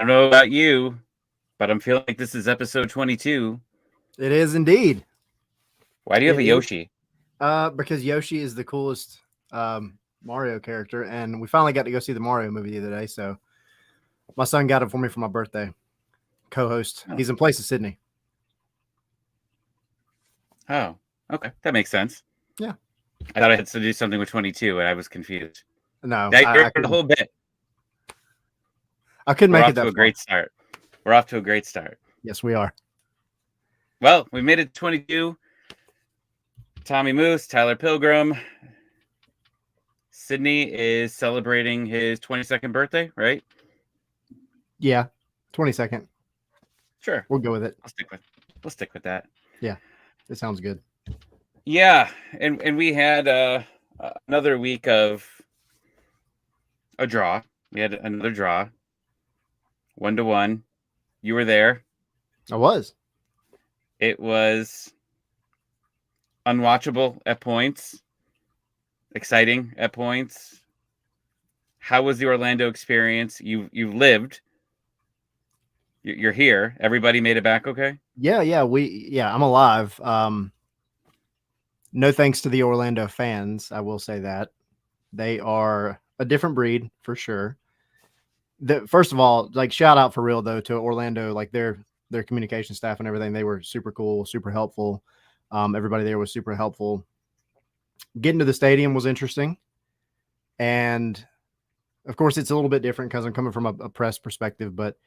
don't know about you, but I'm feeling like this is episode 22. It is indeed. Why do you have It a is. Yoshi? Because Yoshi is the coolest Mario character, and we finally got to go see the Mario movie the other day. So my son got it for me for my birthday. Co-host. Oh. He's in place of Sydney. Oh, okay. That makes sense. Yeah. I thought I had to do something with 22, and I was confused. No, Now you're I the whole bit. I couldn't We're make off it that to a far. great start. We're off to a great start. Yes, we are. Well, we made it to 22. Tommy Moose, Tyler Pilgrim. Sydney is celebrating his 22nd birthday, right? Yeah, 22nd. Sure. We'll go with it. We'll stick with that. Yeah, it sounds good. Yeah, and we had another week of a draw. We had another draw, 1-1. You were there. I was. It was unwatchable at points, exciting at points. How was the Orlando experience? You've lived. You're here. Everybody made it back okay? Yeah, I'm alive. No thanks to the Orlando fans, I will say that. They are a different breed for sure. First of all, like shout out for real though to Orlando, like their communication staff and everything. They were super cool, super helpful. Everybody there was super helpful. Getting to the stadium was interesting. And of course it's a little bit different because I'm coming from a press perspective, but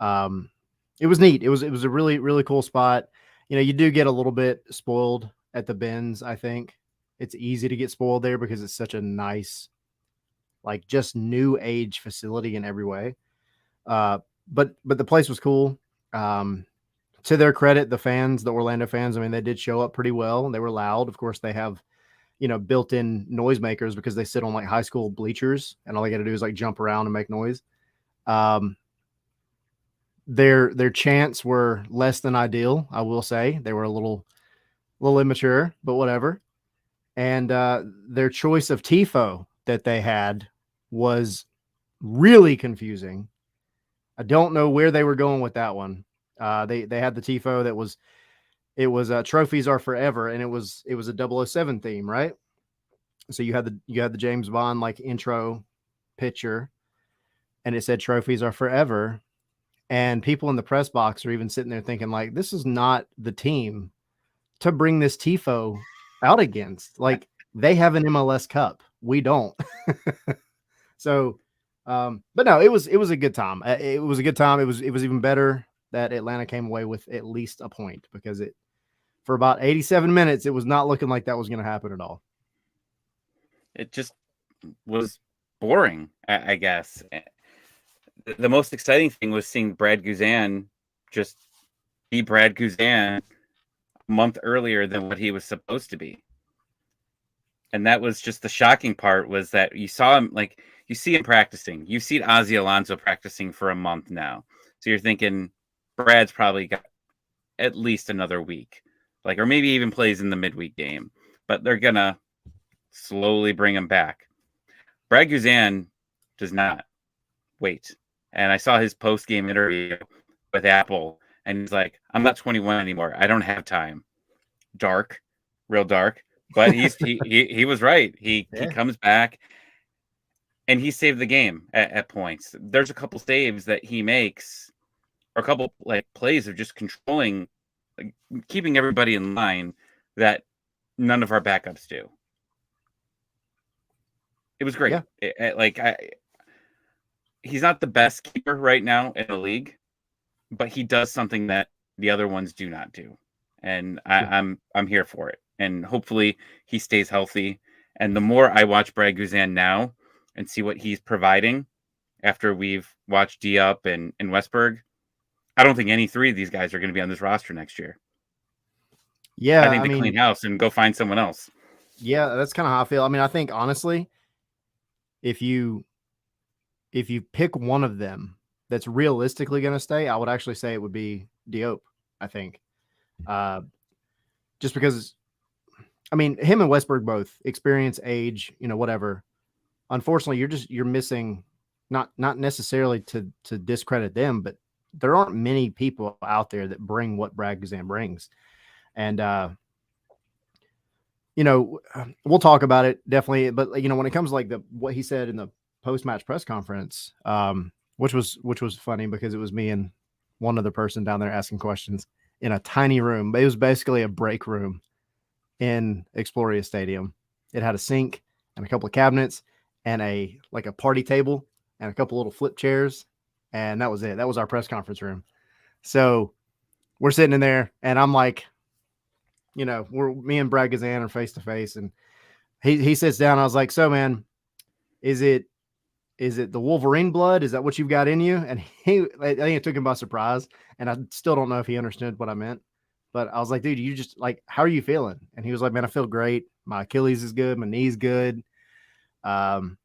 it was neat. It was a really, really cool spot. You know, you do get a little bit spoiled at the Benz. I think it's easy to get spoiled there because it's such a nice, like just new age facility in every way. But the place was cool. To their credit, the fans, the Orlando fans, I mean, they did show up pretty well. They were loud. Of course, they have, built-in noisemakers because they sit on like high school bleachers, and all they got to do is like jump around and make noise. Their chants were less than ideal, I will say. They were a little immature, but whatever. And their choice of tifo that they had was really confusing. I don't know where they were going with that one. They had the tifo that was trophies are forever, and it was a 007 theme, right? So you had the James Bond like intro picture, and it said trophies are forever. And people in the press box are even sitting there thinking like, this is not the team to bring this tifo out against. Like they have an MLS Cup, we don't. So, but no, it was a good time. It was a good time. It was even better that Atlanta came away with at least a point because for about 87 minutes, it was not looking like that was going to happen at all. It just was boring, I guess. The most exciting thing was seeing Brad Guzan just be Brad Guzan a month earlier than what he was supposed to be. And that was just the shocking part, was that you saw him, like, you see him practicing. You've seen Ozzy Alonso practicing for a month now. So you're thinking Brad's probably got at least another week, like, or maybe even plays in the midweek game. But they're going to slowly bring him back. Brad Guzan does not wait. And I saw his post-game interview with Apple, and he's like, I'm not 21 anymore. I don't have time. Dark, real dark. But he was right. He comes back, and he saved the game at points. There's a couple saves that he makes, or a couple like plays of just controlling, like, keeping everybody in line that none of our backups do. It was great. Yeah. He's not the best keeper right now in the league, but he does something that the other ones do not do. And I'm here for it. And hopefully he stays healthy. And the more I watch Brad Guzan now and see what he's providing after we've watched D-Up and Westberg, I don't think any three of these guys are going to be on this roster next year. Yeah. I think they clean house and go find someone else. Yeah, that's kind of how I feel. I mean, I think honestly, if you pick one of them that's realistically going to stay, I would actually say it would be Diop, I think. Just because, I mean, him and Westberg both experience, age, whatever. Unfortunately, you're missing not necessarily to discredit them, but there aren't many people out there that bring what Brad Guzan brings. And we'll talk about it definitely. But when it comes to like what he said in the post match press conference, which was funny because it was me and one other person down there asking questions in a tiny room. It was basically a break room in Exploria Stadium. It had a sink and a couple of cabinets and a party table and a couple little flip chairs, and that was it. That was our press conference room. So we're sitting in there, and I'm like, me and Brad Guzan are face to face, and he sits down. I was like, so man, is it the Wolverine blood? Is that what you've got in you? And I think it took him by surprise, and I still don't know if he understood what I meant. But I was like, dude, you just like, how are you feeling? And he was like, man, I feel great. My Achilles is good. My knee's good. And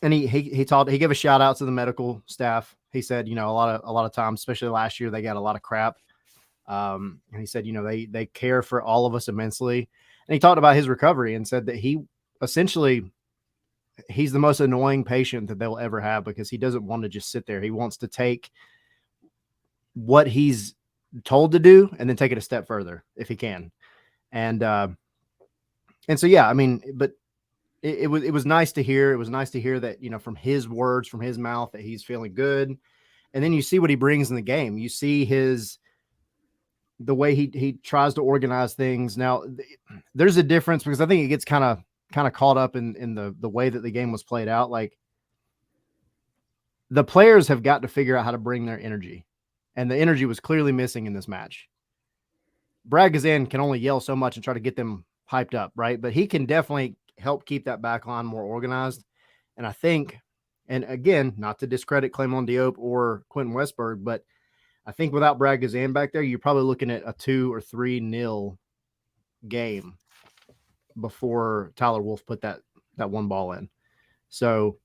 he gave a shout out to the medical staff. He said, a lot of times, especially last year, they got a lot of crap. And he said, they care for all of us immensely. And he talked about his recovery and said that he's the most annoying patient that they'll ever have because he doesn't want to just sit there. He wants to take what he's told to do and then take it a step further if he can. And so, yeah, I mean, but it was nice to hear. It was nice to hear that, from his words, from his mouth, that he's feeling good. And then you see what he brings in the game. You see the way he tries to organize things. Now there's a difference because I think it gets kind of caught up in the way that the game was played out. Like, the players have got to figure out how to bring their energy, and the energy was clearly missing in this match. Brad Guzan can only yell so much and try to get them hyped up, right? But he can definitely help keep that back line more organized. And I think, and again, not to discredit Clement Diop or Quentin Westberg, but I think without Brad Guzan back there, you're probably looking at a 2 or 3-0 game before Tyler Wolff put that one ball in. So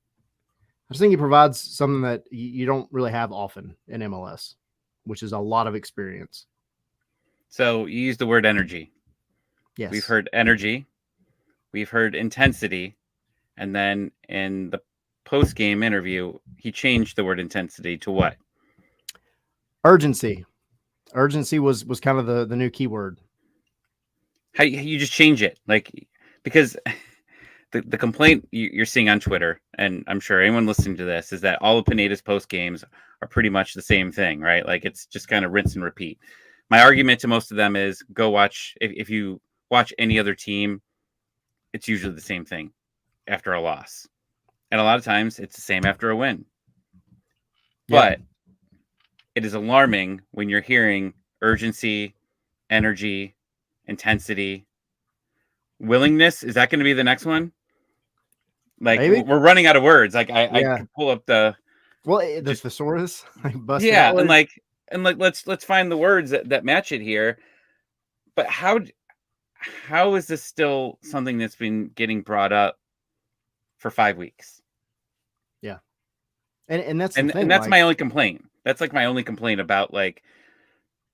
I just think he provides something that you don't really have often in MLS, which is a lot of experience. So you use the word energy. Yes. We've heard energy. We've heard intensity. And then in the post-game interview, he changed the word intensity to what? Urgency. Urgency was kind of the new keyword. How you just change it? Like, because the complaint you're seeing on Twitter, and I'm sure anyone listening to this, is that all of Pineda's post games are pretty much the same thing, right? Like, it's just kind of rinse and repeat. My argument to most of them is go watch, if you watch any other team, it's usually the same thing after a loss. And a lot of times it's the same after a win. Yeah. But it is alarming when you're hearing urgency, energy, intensity, willingness. Is that going to be the next one? Like, maybe we're running out of words. Like, I could pull up the thesaurus. Yeah, and let's find the words that match it here. But how is this still something that's been getting brought up for 5 weeks? Yeah, and that's and the thing, and that's like, my only complaint. That's like my only complaint about, like,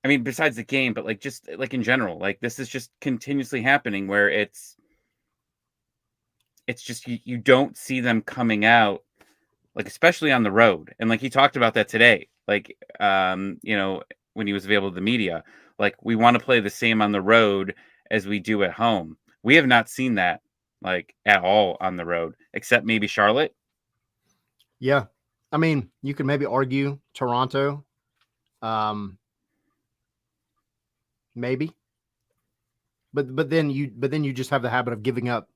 I mean, besides the game, but like just like in general, like this is just continuously happening where it's just you don't see them coming out, like, especially on the road. And like he talked about that today, like when he was available to the media, like, we want to play the same on the road as we do at home. We have not seen that, like, at all on the road, except maybe Charlotte. Yeah, I mean, you could maybe argue Toronto, maybe, but then you just have the habit of giving up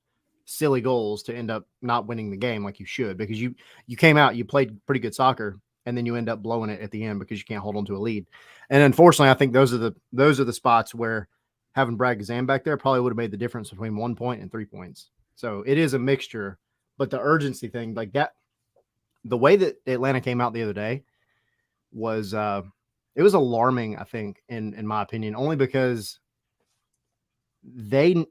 silly goals to end up not winning the game like you should, because you came out, you played pretty good soccer, and then you end up blowing it at the end because you can't hold on to a lead. And unfortunately, I think those are the spots where having Brad Guzan back there probably would have made the difference between 1 point and 3 points. So it is a mixture, but the urgency thing, like that, the way that Atlanta came out the other day was it was alarming, I think, in my opinion, only because the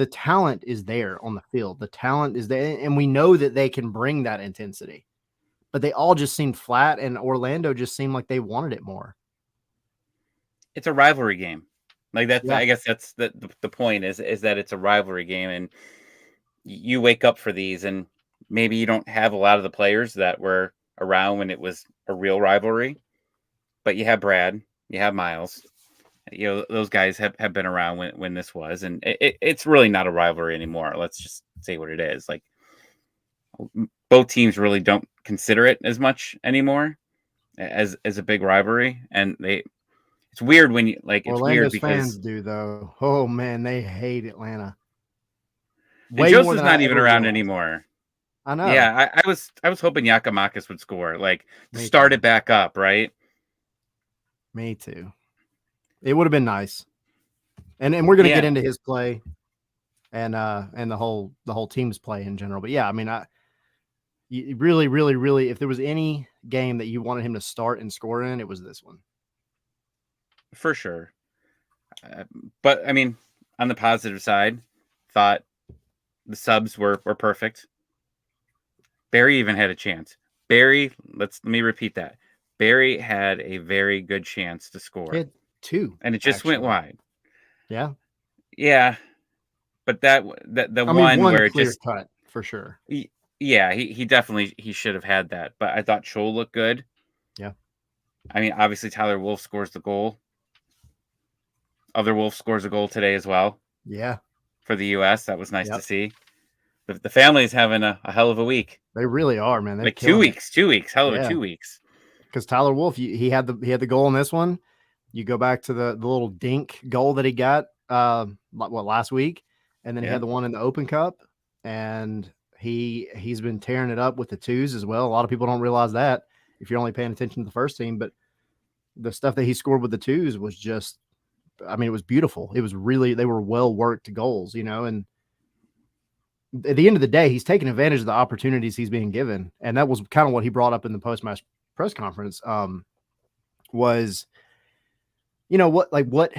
talent is there on the field. The talent is there, and we know that they can bring that intensity, but they all just seemed flat, and Orlando just seemed like they wanted it more. It's a rivalry game. Like, that's, Yeah. I guess that's the point is that it's a rivalry game, and you wake up for these, and maybe you don't have a lot of the players that were around when it was a real rivalry, but you have Brad, you have Miles. Those guys have been around when this was, and it's really not a rivalry anymore. Let's just say what it is. Like, both teams really don't consider it as much anymore as a big rivalry, and it's weird when it's weird Orlando's fans because do though. Oh man, they hate Atlanta and way more Joseph's than not I even ever around realized. anymore. I know. Yeah, I was hoping Yakamakis would score, like, to Me start too. it back up, right? Me too. It would have been nice. And we're gonna get Yeah, into his play and the whole team's play in general. But yeah, I mean, really, really, really, if there was any game that you wanted him to start and score in, it was this one. for sure. But I mean, on the positive side, thought the subs were perfect. Barry even had a chance. Let me repeat that. Barry had a very good chance to He score, had two, and it just went actually. wide. Yeah. Yeah, but that the I mean, one one where it clear just cut for sure. yeah, he definitely he should have had that. But I thought Chol looked good. Yeah. I mean, obviously Tyler Wolf scores the goal. Other Wolf scores a goal today as well Yeah. for the U.S. That was nice to Yep. see. The family is having a hell of a week. They really are, man. They're Like killing it. 2 weeks, hell of a Yeah. 2 weeks. Because Tyler Wolf, he had the goal in this one. You go back to the little dink goal that he got last week, and then he Yeah. had the one in the Open Cup, and he's been tearing it up with the twos as well. A lot of people don't realize that if you're only paying attention to the first team, but the stuff that he scored with the twos was just, I mean, it was beautiful. It was really, they were well worked goals, and at the end of the day, he's taking advantage of the opportunities he's being given, and that was kind of what he brought up in the post-match press conference. Was what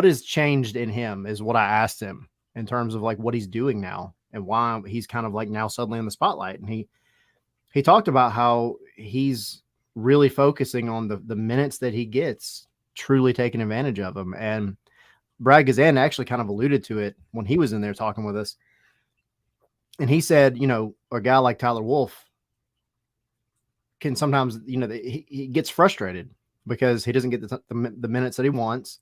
has changed in him is what I asked him in terms of like what he's doing now and why he's kind of like now suddenly in the spotlight. And he talked about how he's really focusing on the minutes that he gets, truly taking advantage of them. And Brad Gazan actually kind of alluded to it when he was in there talking with us. And he said, a guy like Tyler Wolf can sometimes, he gets frustrated because he doesn't get the minutes that he wants.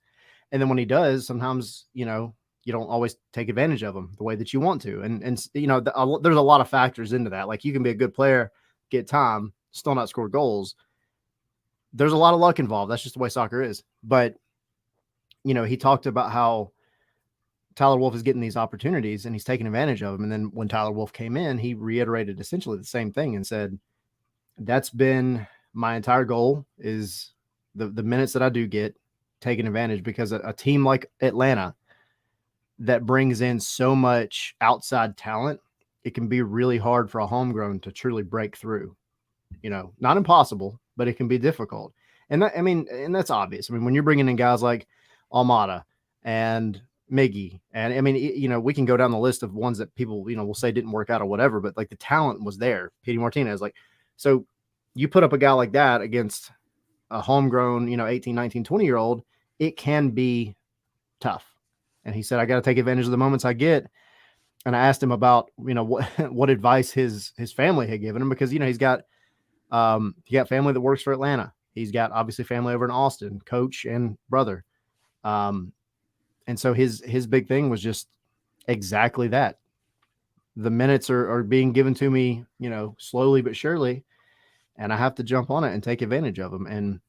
And then when he does, sometimes, you don't always take advantage of them the way that you want to. And there's a lot of factors into that. Like, you can be a good player, get time, still not score goals. There's a lot of luck involved. That's just the way soccer is. But, he talked about how Tyler Wolf is getting these opportunities and he's taking advantage of them. And then when Tyler Wolf came in, he reiterated essentially the same thing and said, that's been my entire goal, is the minutes that I do get, taking advantage, because a team like Atlanta that brings in so much outside talent, it can be really hard for a homegrown to truly break through. Not impossible, but it can be difficult. And that's obvious. I mean, when you're bringing in guys like Almada and Miggy, and I mean, we can go down the list of ones that people, will say didn't work out or whatever, but like the talent was there. Pity Martinez, so you put up a guy like that against a homegrown, 18, 19, 20-year-old, it can be tough. And he said, I got to take advantage of the moments I get. And I asked him about, what advice his family had given him, because, he's got family that works for Atlanta. He's got obviously family over in Austin, coach and brother. And so his big thing was just exactly that. The minutes are being given to me, slowly but surely, and I have to jump on it and take advantage of them. And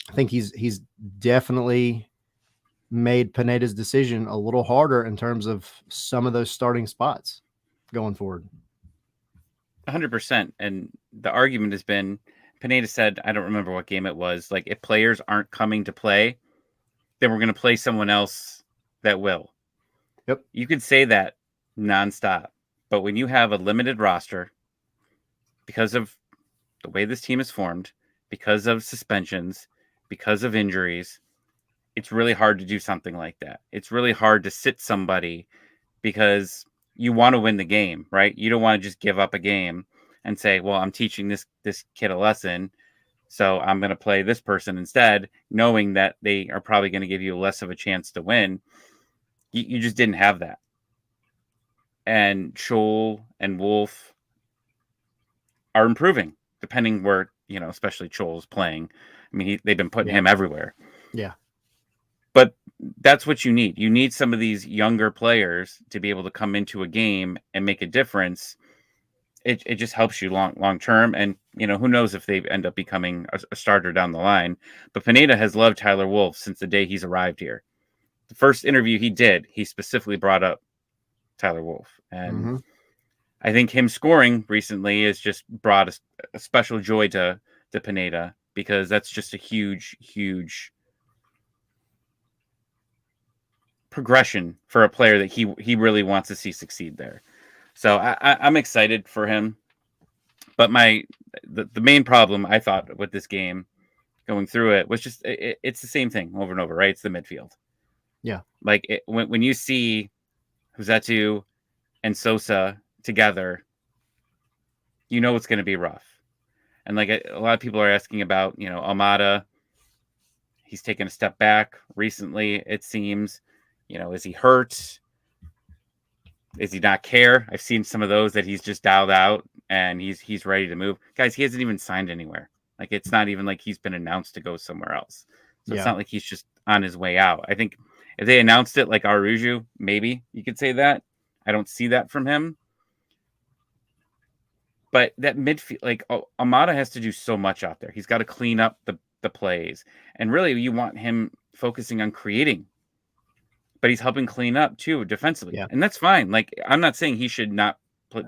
I think he's definitely made Pineda's decision a little harder in terms of some of those starting spots going forward. 100%. And the argument has been, Pineda said, I don't remember what game it was, like, if players aren't coming to play, then we're going to play someone else that will. Yep. You could say that nonstop, but when you have a limited roster, because of the way this team is formed, because of suspensions, because of injuries, it's really hard to do something like that. It's really hard to sit somebody because you want to win the game, right? You don't want to just give up a game and say, well, I'm teaching this kid a lesson, so I'm going to play this person instead, knowing that they are probably going to give you less of a chance to win. You just didn't have that. and Chol and Wolf are improving, depending where, especially Chol's playing. I mean, they've been putting him everywhere. Yeah. But that's what you need. You need some of these younger players to be able to come into a game and make a difference. It just helps you long term. And, who knows if they end up becoming a starter down the line. But Pineda has loved Tyler Wolf since the day he's arrived here. The first interview he did, he specifically brought up Tyler Wolf. And I think him scoring recently has just brought a special joy to Pineda, because that's just a huge, huge progression for a player that he really wants to see succeed there. So I'm excited for him. But the main problem I thought with this game going through it was just it's the same thing over and over, right? It's the midfield. Yeah. Like when you see Huzetu and Sosa together, it's going to be rough. And like a lot of people are asking about, Almada. He's taken a step back recently, it seems. Is he hurt? Is he not care? I've seen some of those that he's just dialed out and he's ready to move. Guys, he hasn't even signed anywhere. Like, it's not even like he's been announced to go somewhere else. So It's not like he's just on his way out. I think if they announced it like Aruju, maybe you could say that. I don't see that from him. But that midfield, like, Almada has to do so much out there. He's got to clean up the plays. And really, you want him focusing on creating. But he's helping clean up, too, defensively. Yeah. And that's fine. Like, I'm not saying he should not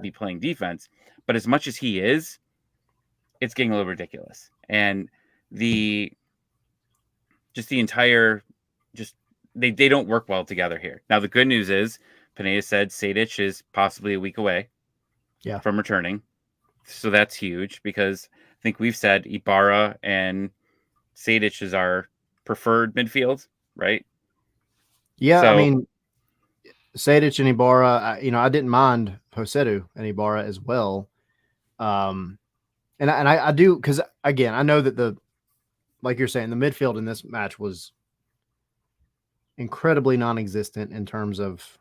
be playing defense. But as much as he is, it's getting a little ridiculous. And the entire, they don't work well together here. Now, the good news is, Pineda said Sejdic is possibly a week away from returning. So that's huge, because I think we've said Ibarra and Sejdic is our preferred midfield, right? Yeah, I mean, Sejdic and Ibarra, I didn't mind Josetu and Ibarra as well. And I do, because, again, I know that like you're saying, the midfield in this match was incredibly non-existent in terms of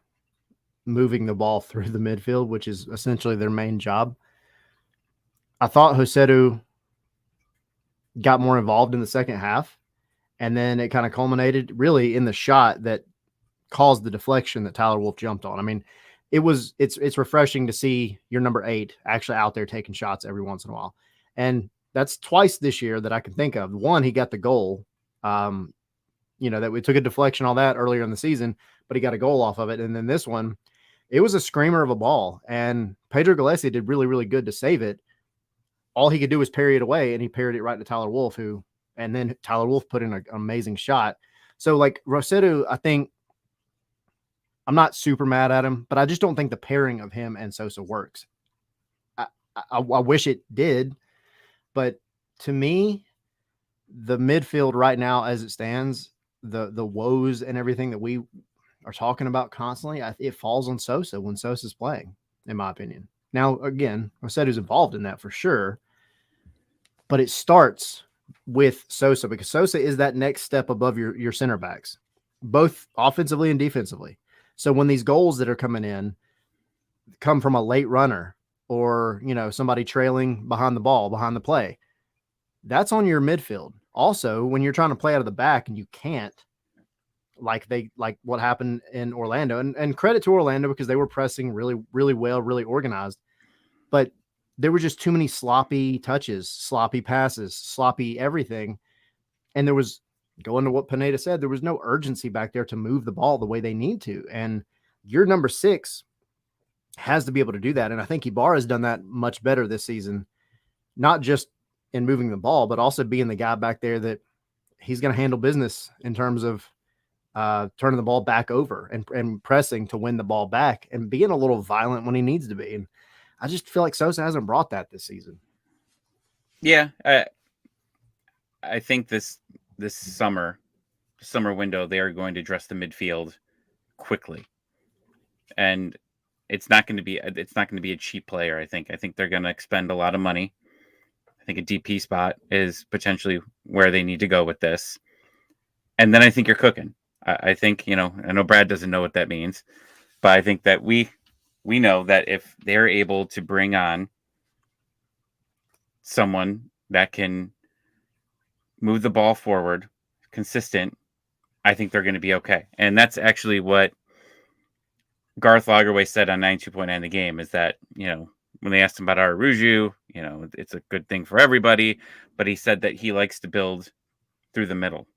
moving the ball through the midfield, which is essentially their main job. I thought Josetu got more involved in the second half, and then it kind of culminated really in the shot that caused the deflection that Tyler Wolf jumped on. I mean, it's refreshing to see your number 8 actually out there taking shots every once in a while. And that's twice this year that I can think of. One, he got the goal, that we took a deflection, all that earlier in the season, but he got a goal off of it. And then this one, it was a screamer of a ball, and Pedro Gillespie did really, really good to save it. All he could do was parry it away, and he parried it right to Tyler Wolf, and then Tyler Wolf put in an amazing shot. So, like, Josetu, I think, I'm not super mad at him, but I just don't think the pairing of him and Sosa works. I wish it did, but to me, the midfield right now, as it stands, the woes and everything that we are talking about constantly, it falls on Sosa when Sosa's playing, in my opinion. Now, again, Josetu's involved in that for sure, but it starts with Sosa, because Sosa is that next step above your center backs, both offensively and defensively. So when these goals that are coming in come from a late runner or, somebody trailing behind the ball, behind the play, that's on your midfield. Also, when you're trying to play out of the back and you can't, like what happened in Orlando, and credit to Orlando, because they were pressing really, really well, really organized, but there were just too many sloppy touches, sloppy passes, sloppy everything. And there was, going to what Pineda said, there was no urgency back there to move the ball the way they need to. And your number 6 has to be able to do that. And I think Ibarra has done that much better this season, not just in moving the ball, but also being the guy back there that he's going to handle business in terms of turning the ball back over and pressing to win the ball back and being a little violent when he needs to be. And I just feel like Sosa hasn't brought that this season. Yeah. I think this summer window, they are going to address the midfield quickly, and it's not going to be a cheap player. I think they're going to expend a lot of money. I think a DP spot is potentially where they need to go with this, and then I think you're cooking. I think, I know Brad doesn't know what that means, but I think that we we know that if they're able to bring on someone that can move the ball forward, consistent, I think they're going to be okay. And that's actually what Garth Lagerwey said on 92.9 The Game, is that, when they asked him about Aruju, it's a good thing for everybody, but he said that he likes to build through the middle.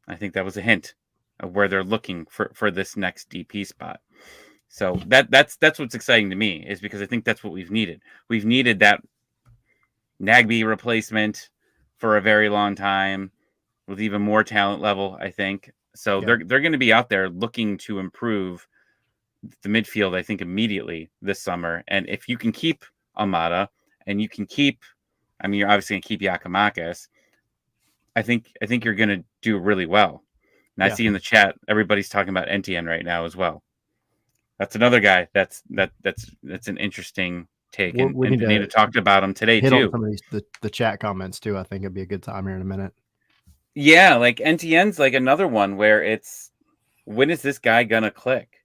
I think that was a hint of where they're looking for this next DP spot. So that's what's exciting to me, is because I think that's what we've needed. We've needed that Nagbe replacement for a very long time with even more talent level, I think. So they're going to be out there looking to improve the midfield, I think, immediately this summer. And if you can keep Almada and you can keep, you're obviously going to keep Giakoumakis, I think you're going to do really well. And I see in the chat, everybody's talking about Etienne right now as well. That's another guy that's an interesting take. And Pineda talked about him today hit too. On some of these, the chat comments too. I think it'd be a good time here in a minute. Yeah, like Etienne's like another one where it's, when is this guy gonna click?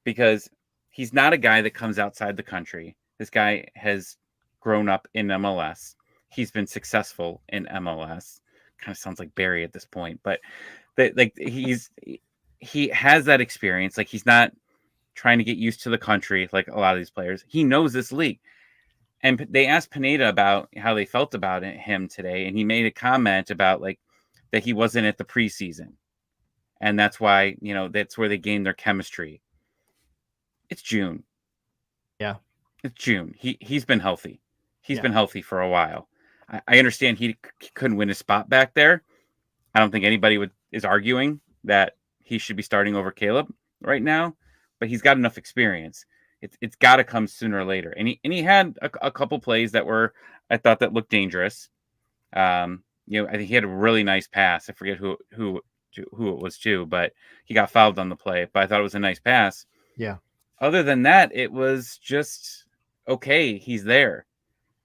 Because he's not a guy that comes outside the country. This guy has grown up in MLS. He's been successful in MLS. Kind of sounds like Barry at this point, but he has that experience. Like, he's not trying to get used to the country like a lot of these players. He knows this league. And they asked Pineda about how they felt about him today, and he made a comment about that he wasn't at the preseason, and that's why that's where they gained their chemistry. It's June. Yeah, it's June. He's been healthy. He's been healthy for a while. I understand he couldn't win his spot back there. I don't think anybody is arguing that he should be starting over Caleb right now, but he's got enough experience. It's got to come sooner or later. And he had a couple plays that I thought that looked dangerous. I think he had a really nice pass. I forget who it was to, but he got fouled on the play. But I thought it was a nice pass. Yeah. Other than that, it was just okay. He's there.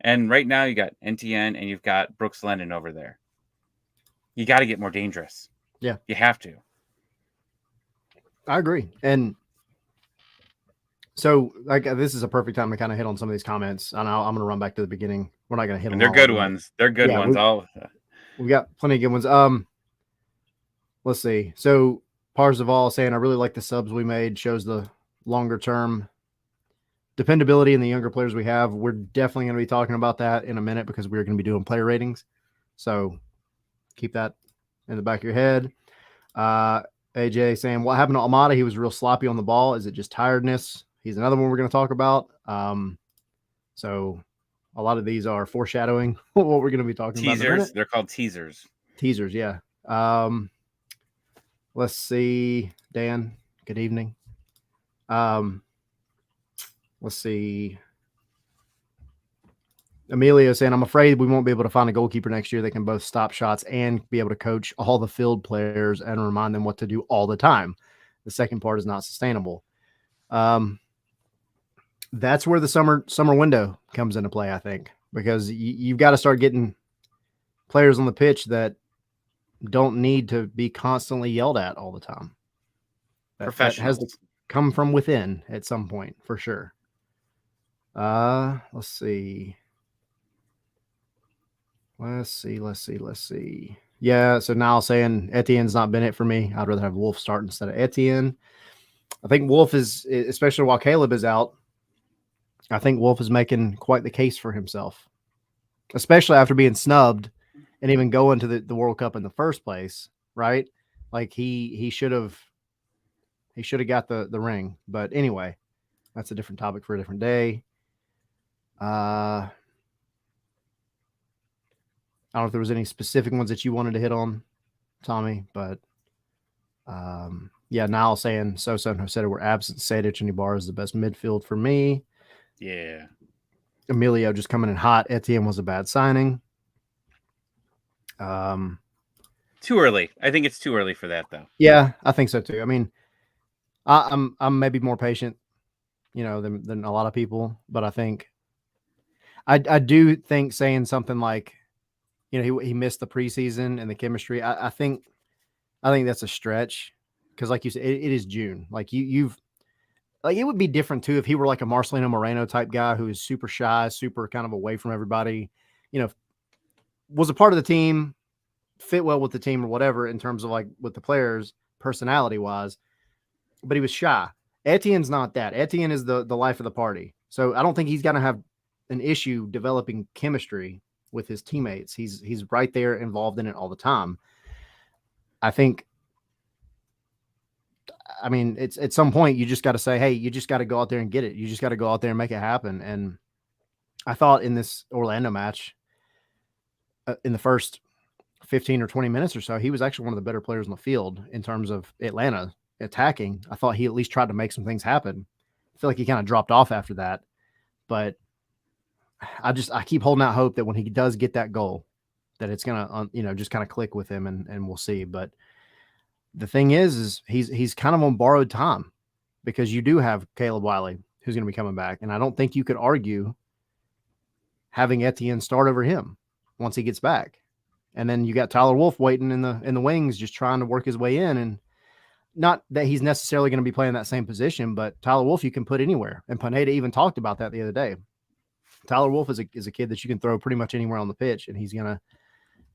And right now you got Etienne and you've got Brooks Lennon over there. You got to get more dangerous. Yeah. You have to. I agree. And so, this is a perfect time to kind of hit on some of these comments. And I'm going to run back to the beginning. We're not going to hit them. They're good ones. They're good ones. We got plenty of good ones. Let's see. So Parzival saying, I really like the subs we made. Shows the longer term dependability in the younger players we have. We're definitely going to be talking about that in a minute because we're going to be doing player ratings. So keep that in the back of your head. AJ saying, what happened to Almada? He was real sloppy on the ball. Is it just tiredness? He's another one we're going to talk about. So a lot of these are foreshadowing what we're going to be talking about. Teasers. They're called teasers. Teasers, yeah. Let's see. Dan, good evening. Let's see. Emilio saying, I'm afraid we won't be able to find a goalkeeper next year that can both stop shots and be able to coach all the field players and remind them what to do all the time. The second part is not sustainable. That's where the summer window comes into play, I think, because you've got to start getting players on the pitch that don't need to be constantly yelled at all the time. That has to come from within at some point, for sure. Let's see. Yeah, so now saying Etienne's not been it for me. I'd rather have Wolf start instead of Etienne. I think Wolf is, especially while Caleb is out, I think Wolf is making quite the case for himself, especially after being snubbed and even going to the World Cup in the first place, right? Like he should have got the ring. But anyway, that's a different topic for a different day. I don't know if there was any specific ones that you wanted to hit on, Tommy, but yeah, Niall saying Sosa and José were absent. Sadic and Ibarra is the best midfield for me. Yeah. Emilio just coming in hot. Etienne was a bad signing. Too early. I think it's too early for that, though. Yeah, I think so too. I mean, I'm maybe more patient, than a lot of people, but I think I do think saying something like, he missed the preseason and the chemistry. I think that's a stretch because, like you said, it is June. Like you've Like, it would be different too if he were like a Marcelino Moreno type guy who is super shy, super kind of away from everybody, you know, was a part of the team, fit well with the team or whatever in terms of like with the players personality wise, but he was shy. Etienne's not that. Etienne is the life of the party. So I don't think he's going to have an issue developing chemistry with his teammates. He's right there involved in it all the time. I think, I mean, it's at some point you just got to say, hey, you just got to go out there and get it. You just got to go out there and make it happen. And I thought in this Orlando match, in the first 15 or 20 minutes or so, he was actually one of the better players on the field in terms of Atlanta attacking. I thought he at least tried to make some things happen. I feel like he kind of dropped off after that, but I keep holding out hope that when he does get that goal, that it's gonna just kind of click with him, and we'll see. But the thing is he's kind of on borrowed time because you do have Caleb Wiley who's going to be coming back, and I don't think you could argue having Etienne start over him once he gets back. And then you got Tyler Wolf waiting in the wings, just trying to work his way in. And not that he's necessarily going to be playing that same position, but Tyler Wolf you can put anywhere. And Pineda even talked about that the other day. Tyler Wolf is a kid that you can throw pretty much anywhere on the pitch, and he's gonna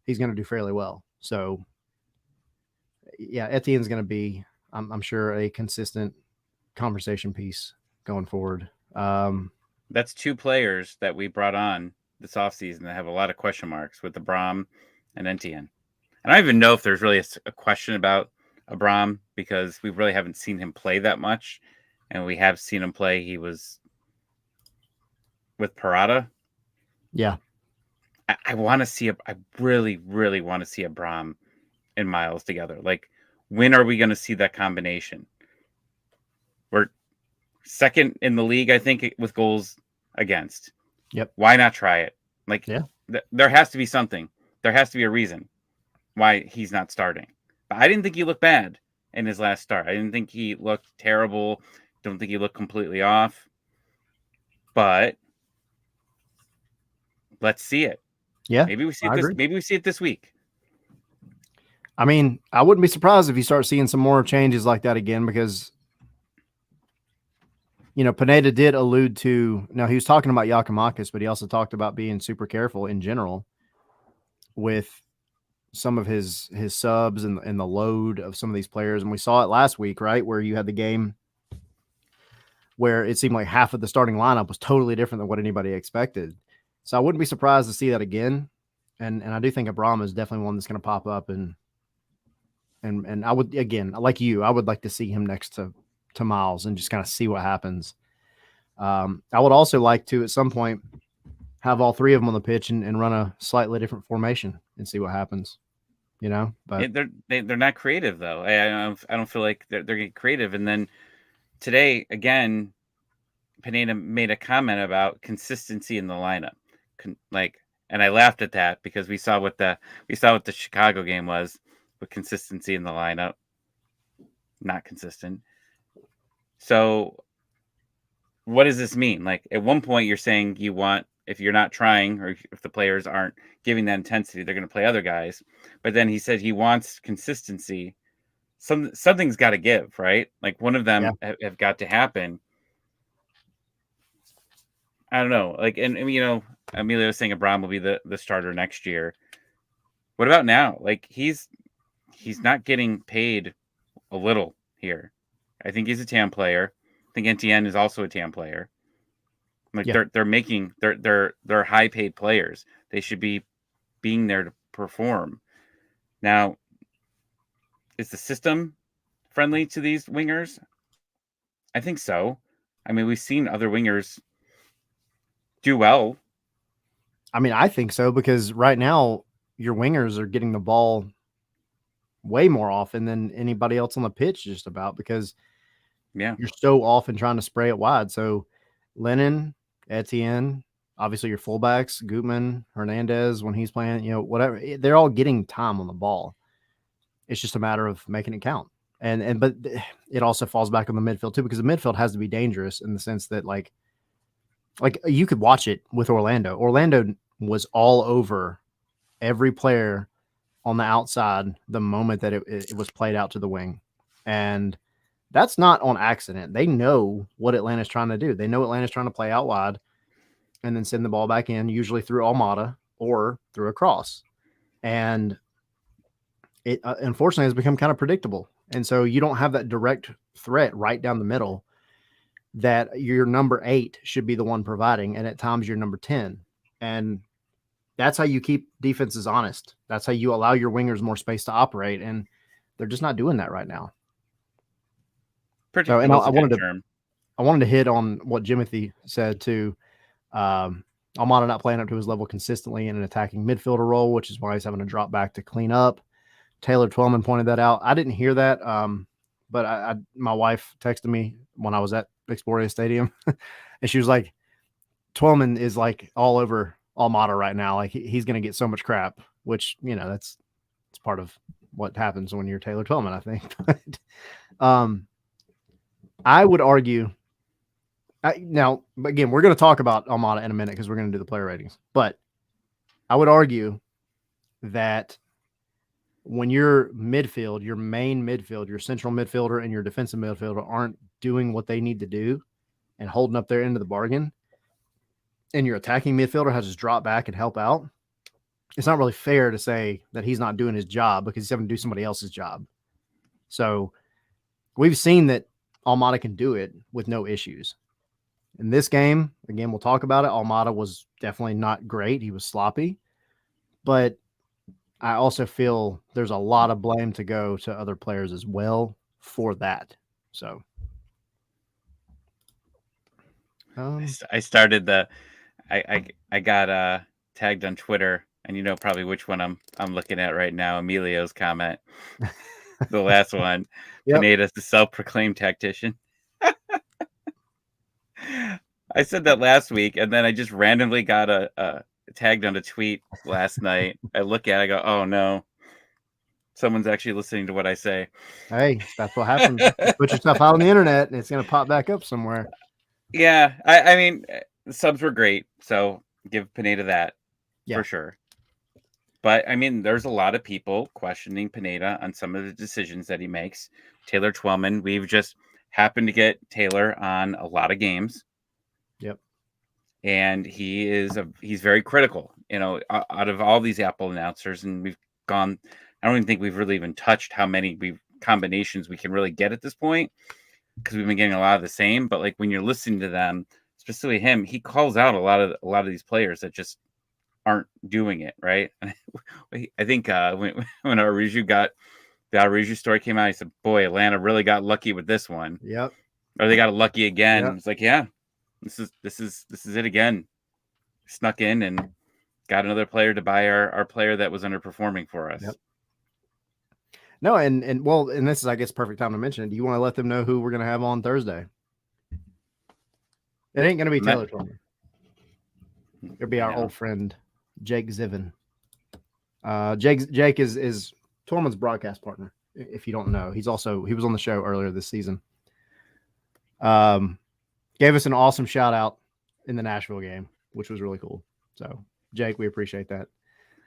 do fairly well. So yeah, Etienne's gonna be, I'm sure, a consistent conversation piece going forward. That's two players that we brought on this offseason that have a lot of question marks with Abram and Etienne. And I don't even know if there's really a question about Abram because we really haven't seen him play that much. And we have seen him play. He was with Parada. Yeah. I want to see, I really, really want to see Abram and Miles together. Like, when are we going to see that combination? We're second in the league, I think, with goals against. Yep. Why not try it? Like, yeah. There has to be something. There has to be a reason why he's not starting. But I didn't think he looked bad in his last start. I didn't think he looked terrible. Don't think he looked completely off. But let's see it. Yeah. Maybe we see it maybe we see it this week. I mean, I wouldn't be surprised if you start seeing some more changes like that again because Pineda did allude to, now he was talking about Yakimakis, but he also talked about being super careful in general with some of his subs and the load of some of these players. And we saw it last week, right? Where you had the game where it seemed like half of the starting lineup was totally different than what anybody expected. So I wouldn't be surprised to see that again. And I do think Abram is definitely one that's going to pop up and I would, again, like you, I would like to see him next to Miles and just kind of see what happens. I would also like to, at some point, have all three of them on the pitch and run a slightly different formation and see what happens, but they're not creative though. I don't feel like they're getting creative. And then today, again, Pineda made a comment about consistency in the lineup. And I laughed at that because we saw what the Chicago game was with consistency in the lineup. Not consistent. So what does this mean? Like, at one point you're saying you want, if you're not trying or if the players aren't giving that intensity, they're going to play other guys. But then he said he wants consistency. Something's got to give, right? Like, one of them have got to happen. I don't know. Like, and Emilio was saying Abram will be the starter next year. What about now? Like, he's not getting paid a little here. I think he's a TAM player. I think Etienne is also a TAM player. Like, they're high paid players. They should be being there to perform. Now, is the system friendly to these wingers? I think so. I mean, we've seen other wingers do well. I mean, I think so because right now your wingers are getting the ball way more often than anybody else on the pitch, just about, because you're so often trying to spray it wide. So Lennon, Etienne, obviously your fullbacks, Gutman, Hernandez, when he's playing, whatever, they're all getting time on the ball. It's just a matter of making it count. But it also falls back on the midfield too, because the midfield has to be dangerous in the sense that like you could watch it with Orlando. Orlando was all over every player on the outside the moment that it was played out to the wing. And That's not on accident. They know what Atlanta's trying to do. They know Atlanta's trying to play out wide and then send the ball back in, usually through Almada or through a cross. And it unfortunately has become kind of predictable. And so you don't have that direct threat right down the middle that your number 8 should be the one providing. And at times you're number 10. And that's how you keep defenses honest. That's how you allow your wingers more space to operate. And they're just not doing that right now. So, and I wanted to hit on what Jimothy said too. Almada not playing up to his level consistently in an attacking midfielder role, which is why he's having to drop back to clean up. Taylor Twellman pointed that out. I didn't hear that, but my wife texted me when I was at Exploria Stadium, and she was like, "Twellman is like all over Almada right now. Like he's going to get so much crap." Which it's part of what happens when you're Taylor Twellman, I think. But I would argue. Now, again, we're going to talk about Almada in a minute because we're going to do the player ratings. But I would argue that when your midfield, your main midfield, your central midfielder and your defensive midfielder aren't doing what they need to do and holding up their end of the bargain, and your attacking midfielder has to drop back and help out, it's not really fair to say that he's not doing his job because he's having to do somebody else's job. So we've seen that Almada can do it with no issues. In this game, again, we'll talk about it. Almada was definitely not great. He was sloppy, but I also feel there's a lot of blame to go to other players as well for that. So I started I got tagged on Twitter, and probably which one I'm looking at right now. Emilio's comment, the last one. Yep. Pineda's the self-proclaimed tactician. I said that last week, and then I just randomly got a tagged on a tweet last night. I look at it, I go, oh no, someone's actually listening to what I say. Hey, that's what happens. You put your stuff out on the internet and it's going to pop back up somewhere. Yeah. I mean, the subs were great. So give Pineda that for sure. But I mean, there's a lot of people questioning Pineda on some of the decisions that he makes. Taylor Twellman, we've just happened to get Taylor on a lot of games. Yep. And he's very critical, out of all these Apple announcers. And we've gone, I don't even think we've really even touched how many combinations we can really get at this point, because we've been getting a lot of the same. But like when you're listening to them, specifically him, he calls out a lot of these players that just aren't doing it right. I think when Araujo got the Araujo story came out, he said, "Boy, Atlanta really got lucky with this one." Yep. Or they got lucky again. Yep. It's like, yeah. This is it again. Snuck in and got another player to buy our player that was underperforming for us. Yep. No, and this is, I guess, perfect time to mention it. Do you want to let them know who we're going to have on Thursday? It ain't going to be Taylor Twellman. It'll be our old friend Jake Zivin. Jake is Twellman's broadcast partner. If you don't know, he was on the show earlier this season. Gave us an awesome shout out in the Nashville game, which was really cool. So, Jake, we appreciate that.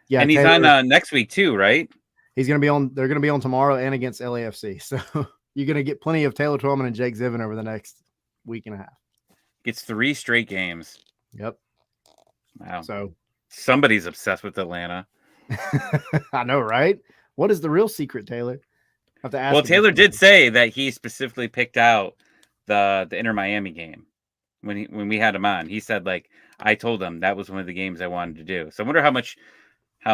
Yeah, and he's Taylor, on next week too, right? He's going to be on. They're going to be on tomorrow and against LAFC. So you're going to get plenty of Taylor Twellman and Jake Zivin over the next week and a half. Gets 3 straight games. Yep. Wow. So somebody's obsessed with Atlanta. I know, right? What is the real secret, Taylor? I have to ask. Well, Taylor did say that he specifically picked out the Inter Miami game when we had him on. He said, like, I told him that was one of the games I wanted to do. So I wonder how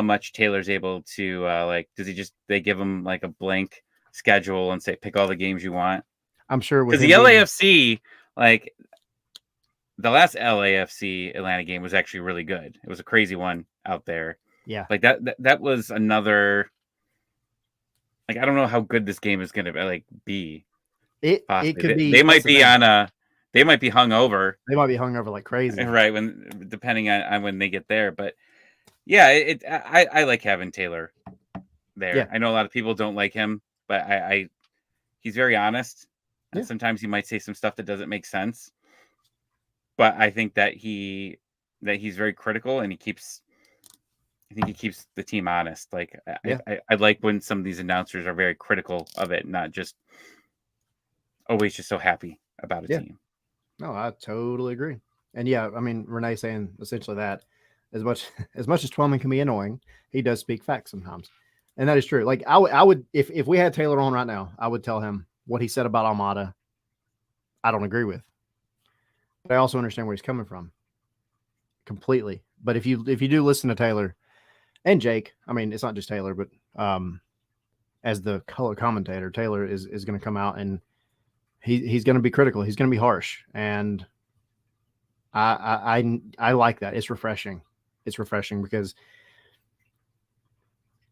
much Taylor's able to does they give him like a blank schedule and say pick all the games you want? I'm sure because the LAFC, like the last LAFC Atlanta game was actually really good. It was a crazy one out there. Yeah, like that was another. Like, I don't know how good this game is going to be. It could be. They might be they might be hungover. They might be hungover like crazy, right? Depending on when they get there, but yeah, I like having Taylor there. Yeah. I know a lot of people don't like him, but he's very honest. Yeah. Sometimes he might say some stuff that doesn't make sense, but I think that he's very critical, and I think he keeps the team honest. Like, I like when some of these announcers are very critical of it, not just, always just so happy about a Yeah. team. No, I totally agree. And yeah, I mean, Renee saying essentially that as much as Twellman can be annoying, he does speak facts sometimes, and that is true. Like I would if we had Taylor on right now, I would tell him what he said about Almada. I don't agree with, but I also understand where he's coming from completely. But if you do listen to Taylor and Jake, I mean, it's not just Taylor, but as the color commentator, Taylor is going to come out and he's going to be critical. He's going to be harsh, and I like that. It's refreshing. It's refreshing because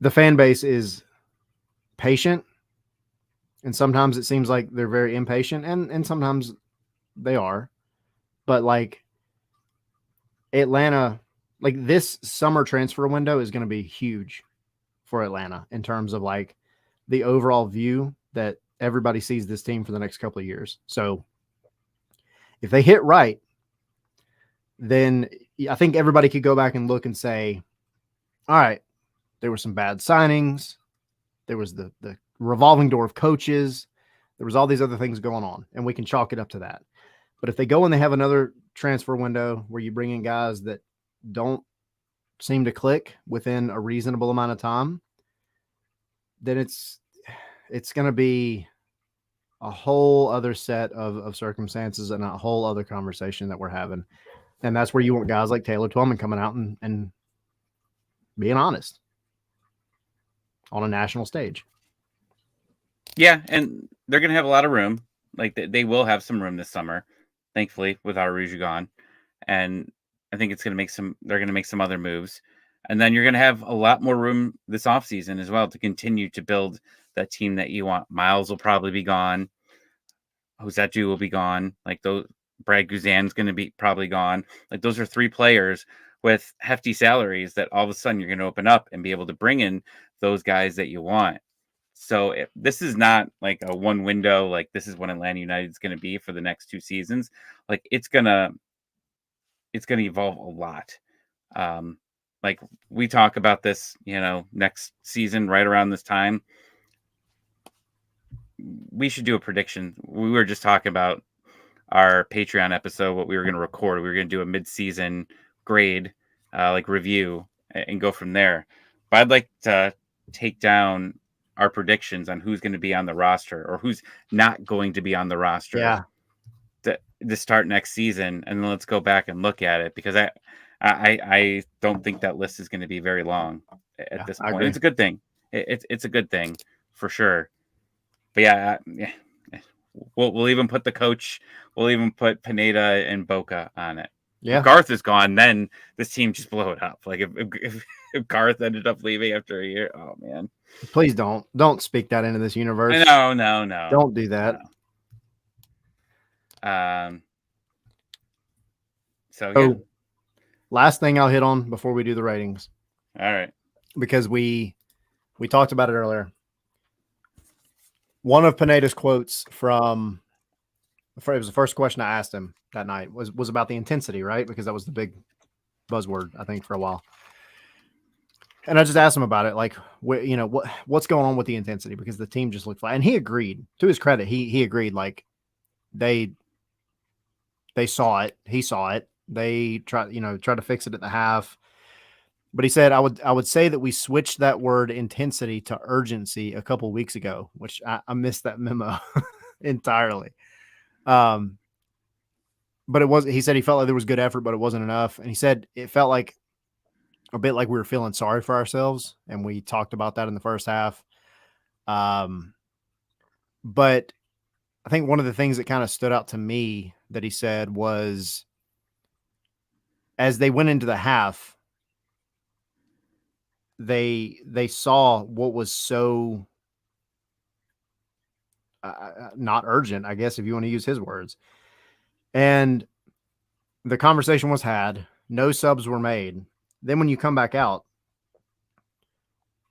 the fan base is patient, and sometimes it seems like they're very impatient, and sometimes they are. But like Atlanta, like this summer transfer window is going to be huge for Atlanta in terms of like the overall view that everybody sees this team for the next couple of years. So if they hit right, then I think everybody could go back and look and say, all right, there were some bad signings. There was the revolving door of coaches. There was all these other things going on, and we can chalk it up to that. But if they go and they have another transfer window where you bring in guys that don't seem to click within a reasonable amount of time, then it's going to be a whole other set of circumstances and a whole other conversation that we're having. And that's where you want guys like Taylor Twellman coming out and being honest on a national stage. Yeah, and they're going to have a lot of room. Like they will have some room this summer, thankfully, with Aruju gone. And I think it's going to make they're going to make some other moves. And then you're going to have a lot more room this offseason as well to continue to build that team that you want. Miles will probably be gone. Hoseju will be gone. Like those, Brad Guzan's going to be probably gone. Like those are 3 players with hefty salaries that all of a sudden you're going to open up and be able to bring in those guys that you want. So this is not like a one window, like this is what Atlanta United is going to be for the next 2 seasons. Like it's going to evolve a lot. Like we talk about this, next season, right around this time, we should do a prediction. We were just talking about our Patreon episode, what we were going to record. We were going to do a mid-season grade, like review, and go from there. But I'd like to take down our predictions on who's going to be on the roster or who's not going to be on the roster to start next season, and then let's go back and look at it, because I don't think that list is going to be very long at this point. It's a good thing. It's a good thing for sure. But yeah, we'll even put the coach. We'll even put Pineda and Boca on it. Yeah. If Garth is gone, then this team just blow it up. Like if Garth ended up leaving after a year, oh man! Please don't speak that into this universe. No. Don't do that. No. So yeah. Last thing I'll hit on before we do the ratings. All right. Because we talked about it earlier. One of Pineda's quotes it was the first question I asked him that night was about the intensity, right? Because that was the big buzzword, I think, for a while. And I just asked him about it, like, what's going on with the intensity, because the team just looked flat. And he agreed. To his credit, he agreed. Like they saw it. He saw it. They tried to fix it at the half. But he said, I would say that we switched that word intensity to urgency a couple weeks ago, which I missed that memo entirely. But he said he felt like there was good effort, but it wasn't enough. And he said it felt like a bit like we were feeling sorry for ourselves. And we talked about that in the first half. But I think one of the things that kind of stood out to me that he said was, as they went into the half, they saw what was so not urgent, I guess, if you want to use his words. And the conversation was had. No subs were made. Then when you come back out,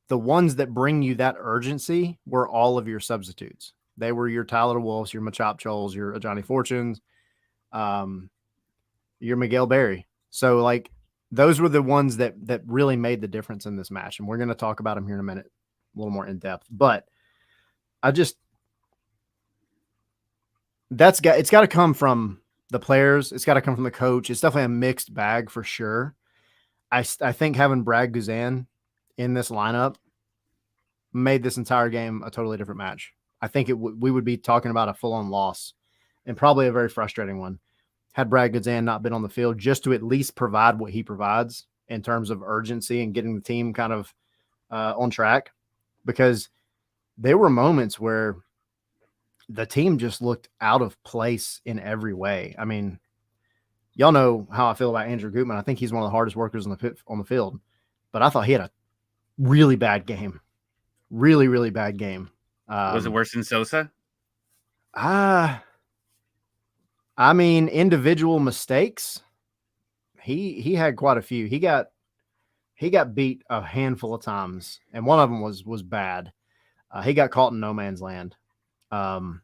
the ones that bring you that urgency were all of your substitutes. They were your Tyler Wolves, your Machop Choles, your Johnny Fortunes, your Miguel Berry. So, like, those were the ones that really made the difference in this match. And we're going to talk about them here in a minute, a little more in depth. But it's got to come from the players. It's got to come from the coach. It's definitely a mixed bag for sure. I think having Brad Guzan in this lineup made this entire game a totally different match. I think we would be talking about a full-on loss and probably a very frustrating one had Brad Guzan not been on the field, just to at least provide what he provides in terms of urgency and getting the team kind of on track. Because there were moments where the team just looked out of place in every way. I mean, y'all know how I feel about Andrew Gutman. I think he's one of the hardest workers on the field, but I thought he had a really bad game. Really, really bad game. Was it worse than Sosa? I mean, individual mistakes. He had quite a few. He got beat a handful of times, and one of them was bad. He got caught in no man's land. And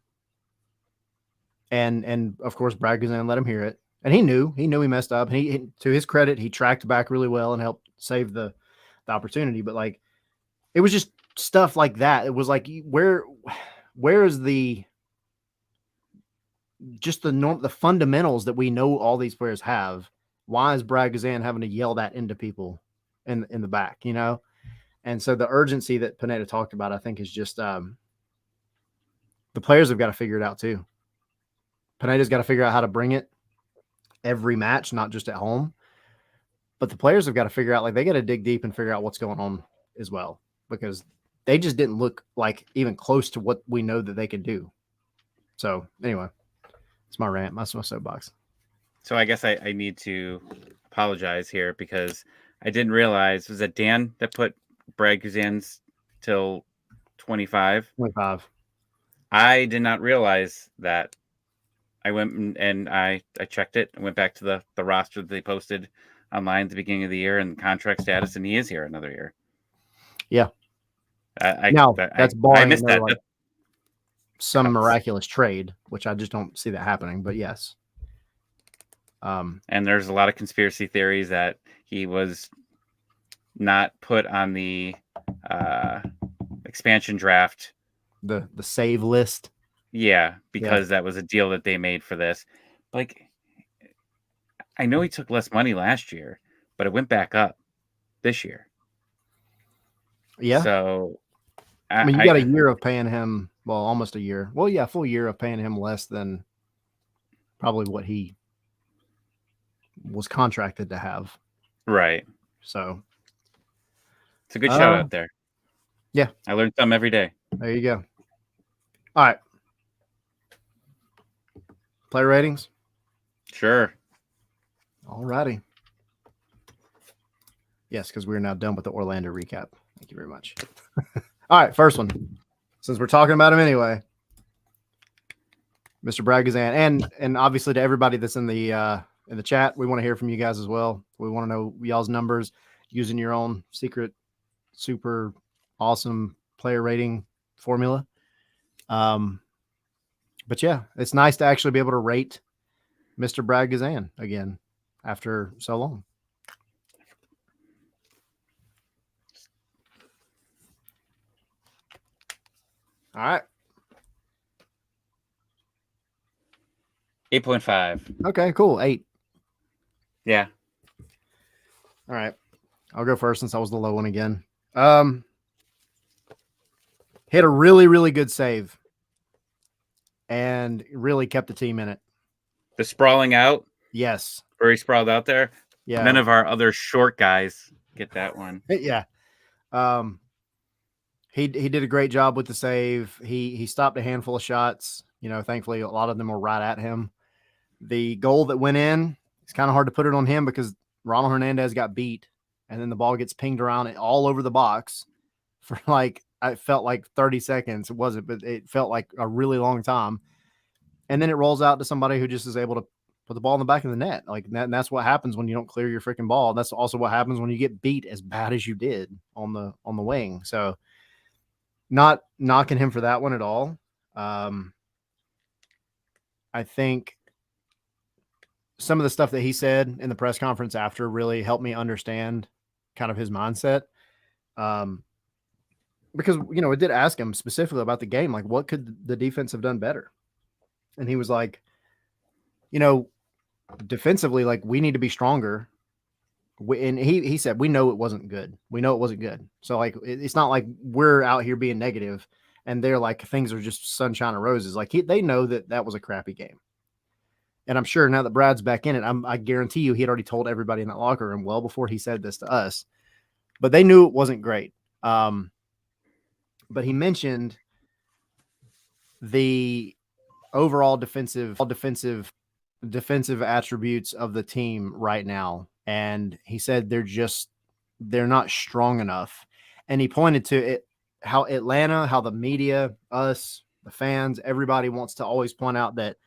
of course Brad Guzan let him hear it, and he knew he messed up. And he to his credit, he tracked back really well and helped save the opportunity. But like, it was just stuff like that. It was like, where is the fundamentals that we know all these players have? Why is Brad Guzan having to yell that into people in the back, you know? And so the urgency that Pineda talked about, I think, is just the players have got to figure it out too. Pineda's got to figure out how to bring it every match, not just at home. But the players have got to figure out, like, they got to dig deep and figure out what's going on as well, because they just didn't look like even close to what we know that they can do. So anyway, it's my rant, my soapbox. So I guess I need to apologize here because I didn't realize, was that Dan that put Brad Guzan's till 25? 25. I did not realize that. I went and I checked it and went back to the roster that they posted online at the beginning of the year and contract status, and he is here another year. Yeah. That's barring I missed that. Like, some miraculous trade, which I just don't see that happening. But yes. And there's a lot of conspiracy theories that he was not put on the expansion draft, the save list. Yeah, because that was a deal that they made for this. Like, I know he took less money last year, but it went back up this year. Yeah. So, I mean, you got a year of paying him, well, almost a year. Well, yeah, full year of paying him less than probably what he was contracted to have. Right. So, it's a good shout out there. Yeah. I learned something every day. There you go. All right. Player ratings? Sure. All righty. Yes, because we're now done with the Orlando recap. Thank you very much. All right, first one. Since we're talking about him anyway, Mr. Brad Guzan, and obviously to everybody that's in the chat, we want to hear from you guys as well. We want to know y'all's numbers using your own secret, super awesome player rating formula. But yeah, it's nice to actually be able to rate Mr. Brad Guzan again after so long. All right. 8.5. Okay, cool. 8. Yeah. All right. I'll go first since I was the low one again. Hit a really, really good save and really kept the team in it. The sprawling out? Yes. Where he sprawled out there? Yeah. None of our other short guys get that one. Yeah. He did a great job with the save. He stopped a handful of shots. You know, thankfully, a lot of them were right at him. The goal that went in, it's kind of hard to put it on him because Ronald Hernandez got beat, and then the ball gets pinged around all over the box for it felt like 30 seconds. It wasn't, but it felt like a really long time. And then it rolls out to somebody who just is able to put the ball in the back of the net. And that's what happens when you don't clear your freaking ball. That's also what happens when you get beat as bad as you did on the wing. So not knocking him for that one at all. I think some of the stuff that he said in the press conference after really helped me understand kind of his mindset. Because, it did ask him specifically about the game. Like, what could the defense have done better? and he was like, defensively, like we need to be stronger. And he said, we know it wasn't good. We know it wasn't good. So like, it's not like we're out here being negative and they're like, things are just sunshine and roses. Like they know that was a crappy game. And I'm sure now that Brad's back in it, I guarantee you he had already told everybody in that locker room well before he said this to us, but they knew it wasn't great. But he mentioned the overall defensive attributes of the team right now. And he said they're not strong enough. And he pointed to it, how Atlanta, how the media, us, the fans, everybody wants to always point out that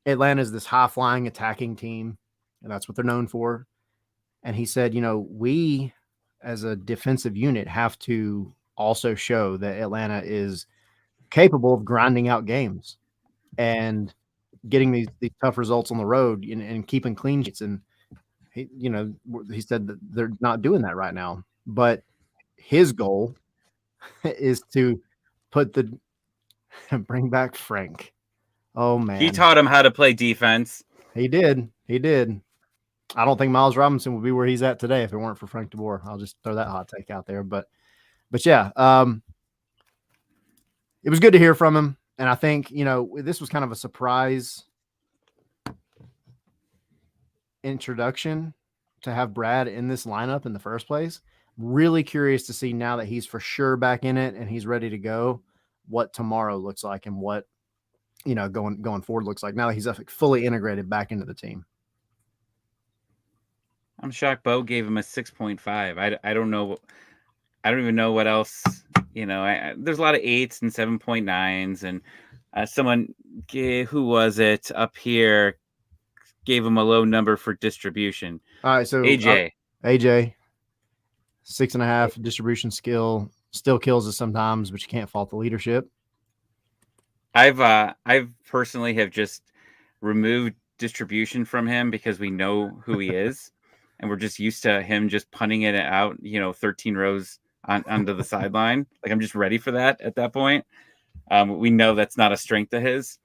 Atlanta is this high flying attacking team, and that's what they're known for. And he said, we as a defensive unit have to also show that Atlanta is capable of grinding out games and getting these tough results on the road and keeping clean sheets. And he said that they're not doing that right now. But his goal is to bring back Frank. Oh man, he taught him how to play defense. He did. I don't think Miles Robinson would be where he's at today if it weren't for Frank DeBoer. I'll just throw that hot take out there. But yeah, it was good to hear from him. And I think, this was kind of a surprise introduction to have Brad in this lineup in the first place. Really curious to see now that he's for sure back in it and he's ready to go, what tomorrow looks like and what, going forward looks like now that he's fully integrated back into the team. I'm shocked Bo gave him a 6.5. I don't know. I don't even know what else. There's a lot of 8s and 7.9s, and someone, who was it up here, gave him a low number for distribution. All right, so AJ 6.5 distribution skill, still kills us sometimes, but you can't fault the leadership. I've personally have just removed distribution from him because we know who he is, and we're just used to him just punting it out, 13 rows onto the sideline. Like I'm just ready for that at that point. We know that's not a strength of his,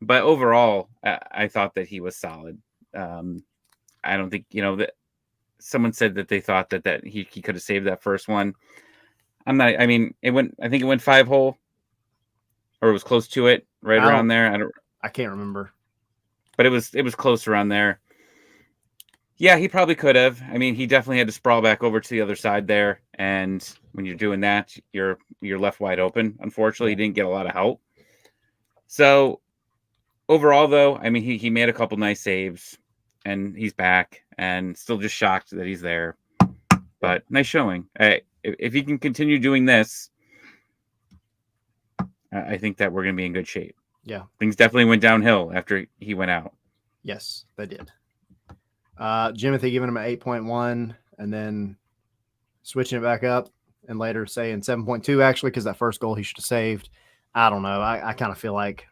but overall, I thought that he was solid. I don't think that someone said that they thought that he could have saved that first one. I'm not. I mean, I think it went 5-hole. Or it was close to it, around there. I can't remember, but it was close around there. Yeah, he probably could have. I mean, he definitely had to sprawl back over to the other side there, and when you're doing that, you're left wide open. Unfortunately, he didn't get a lot of help. So overall, though, I mean, he made a couple nice saves, and he's back, and still just shocked that he's there. But nice showing. If he can continue doing this, I think that we're going to be in good shape. Yeah. Things definitely went downhill after he went out. Yes, they did. Jimothy giving him an 8.1 and then switching it back up and later saying 7.2 actually, because that first goal he should have saved. I don't know. I kind of feel like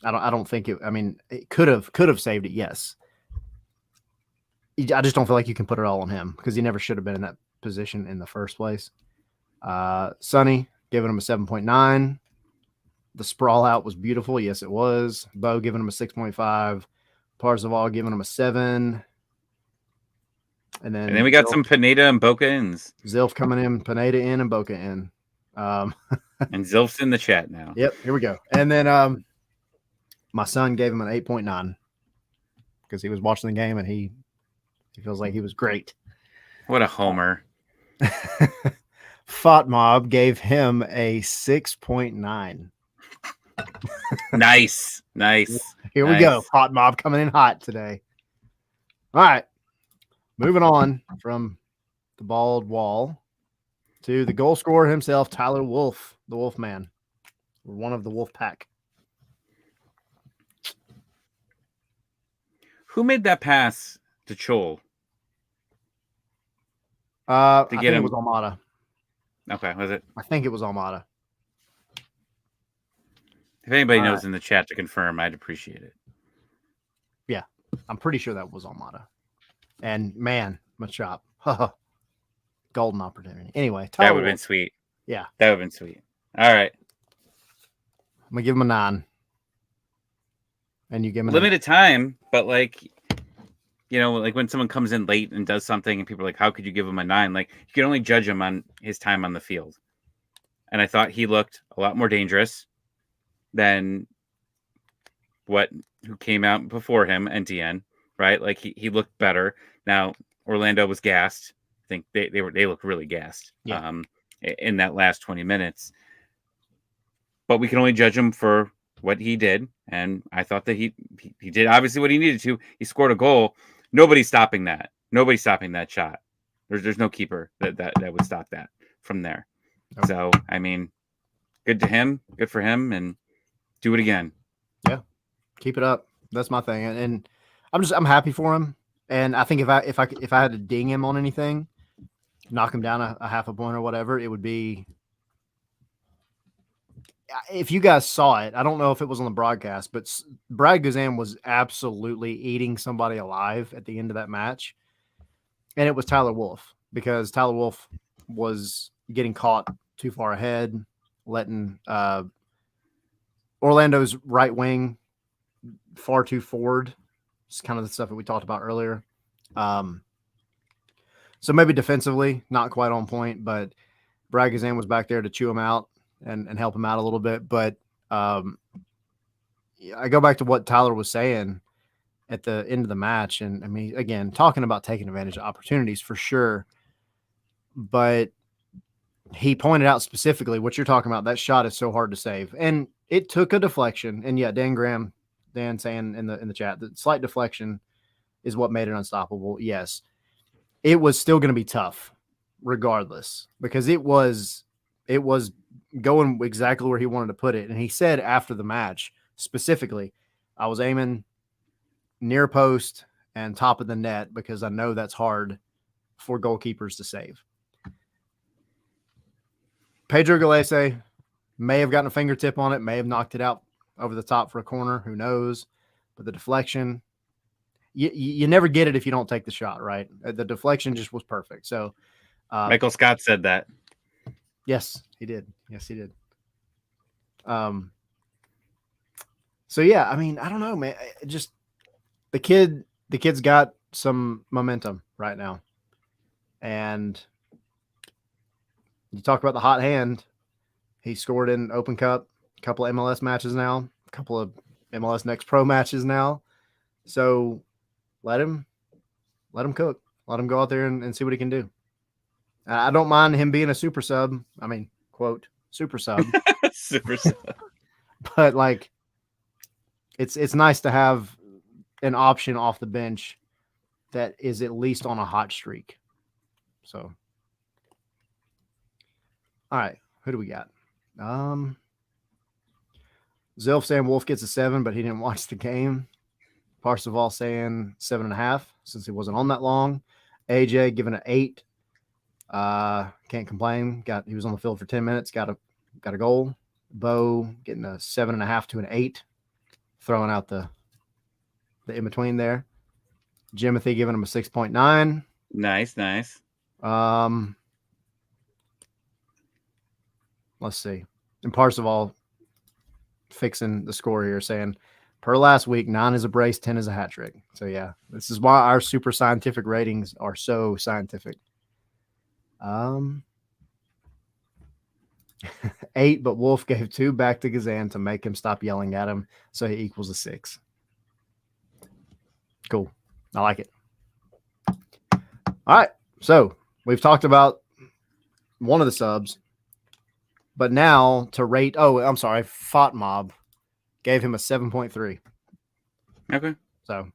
I don't think it. I mean, it could have saved it. Yes. I just don't feel like you can put it all on him because he never should have been in that position in the first place. Sonny giving him a 7.9. The sprawl out was beautiful. Yes, it was. Bo giving him a 6.5. Parzival giving him a 7. And then we got some Pineda and Boca ins. Zilf coming in, Pineda in, and Boca in. And Zilf's in the chat now. Yep, here we go. And then my son gave him an 8.9 because he was watching the game and he feels like he was great. What a homer. Fought Mob gave him a 6.9. Nice. Here we go. Fought Mob coming in hot today. All right. Moving on from the bald wall to the goal scorer himself, Tyler Wolf, the Wolf Man. One of the Wolf Pack. Who made that pass to Chol? I think it was Almada. Okay, was it? I think it was Almada. If anybody knows in the chat to confirm, I'd appreciate it. Yeah, I'm pretty sure that was Almada. And man, Machop. Golden opportunity. Anyway, that would have been sweet. Yeah. That would have been sweet. All right. I'm gonna give him a 9. And you give him an 8. Limited time, but like, like when someone comes in late and does something and people are like, how could you give him a 9? Like, you can only judge him on his time on the field. And I thought he looked a lot more dangerous than who came out before him, NTN, right? Like he looked better. Now Orlando was gassed. I think they looked really gassed in that last 20 minutes. But we can only judge him for what he did, and I thought that he did obviously what he needed to. He scored a goal. Nobody's stopping that. Nobody's stopping that shot. There's no keeper that would stop that from there. Nope. So I mean, good to him. Good for him, and do it again. Yeah, keep it up. That's my thing, and I'm happy for him. And I think if I had to ding him on anything, knock him down a half a point or whatever, it would be. If you guys saw it, I don't know if it was on the broadcast, but Brad Guzan was absolutely eating somebody alive at the end of that match. And it was Tyler Wolff, because Tyler Wolff was getting caught too far ahead, letting Orlando's right wing far too forward. It's kind of the stuff that we talked about earlier. So maybe defensively, not quite on point, but Brad Guzan was back there to chew him out and help him out a little bit. But I go back to what Tyler was saying at the end of the match. And I mean, again, talking about taking advantage of opportunities for sure. But he pointed out specifically what you're talking about. That shot is so hard to save. And it took a deflection. And yeah, Dan saying in the chat, that slight deflection is what made it unstoppable. Yes. It was still going to be tough regardless, because it was going exactly where he wanted to put it. And he said after the match, specifically, I was aiming near post and top of the net because I know that's hard for goalkeepers to save. Pedro Gallese may have gotten a fingertip on it, may have knocked it out over the top for a corner. Who knows? But the deflection, you never get it if you don't take the shot, right? The deflection just was perfect. So Michael Scott said that. Yes, he did. Yes, he did. So yeah, I mean, I don't know, man. Just the kid's got some momentum right now. And you talk about the hot hand. He scored in Open Cup, a couple of MLS matches now, a couple of MLS Next Pro matches now. So let him cook. Let him go out there and see what he can do. I don't mind him being a super sub. I mean, quote, super sub. Super sub. But like, it's nice to have an option off the bench that is at least on a hot streak. So, all right, who do we got? Zilf saying Wolf gets a 7, but he didn't watch the game. Parseval saying 7.5 since he wasn't on that long. AJ giving an 8. Can't complain. He was on the field for 10 minutes. Got a goal. Bo getting a 7.5 to an 8, throwing out the in between there. Jimothy giving him a 6.9. Nice. Let's see. And Parseval fixing the score here, saying per last week, 9 is a brace, 10 is a hat trick. So yeah, this is why our super scientific ratings are so scientific. 8, but Wolf gave 2 back to Gazan to make him stop yelling at him, so he equals a 6. Cool. I like it. All right. So we've talked about one of the subs, but now to rate. Oh, I'm sorry. Fatmob gave him a 7.3. Okay. So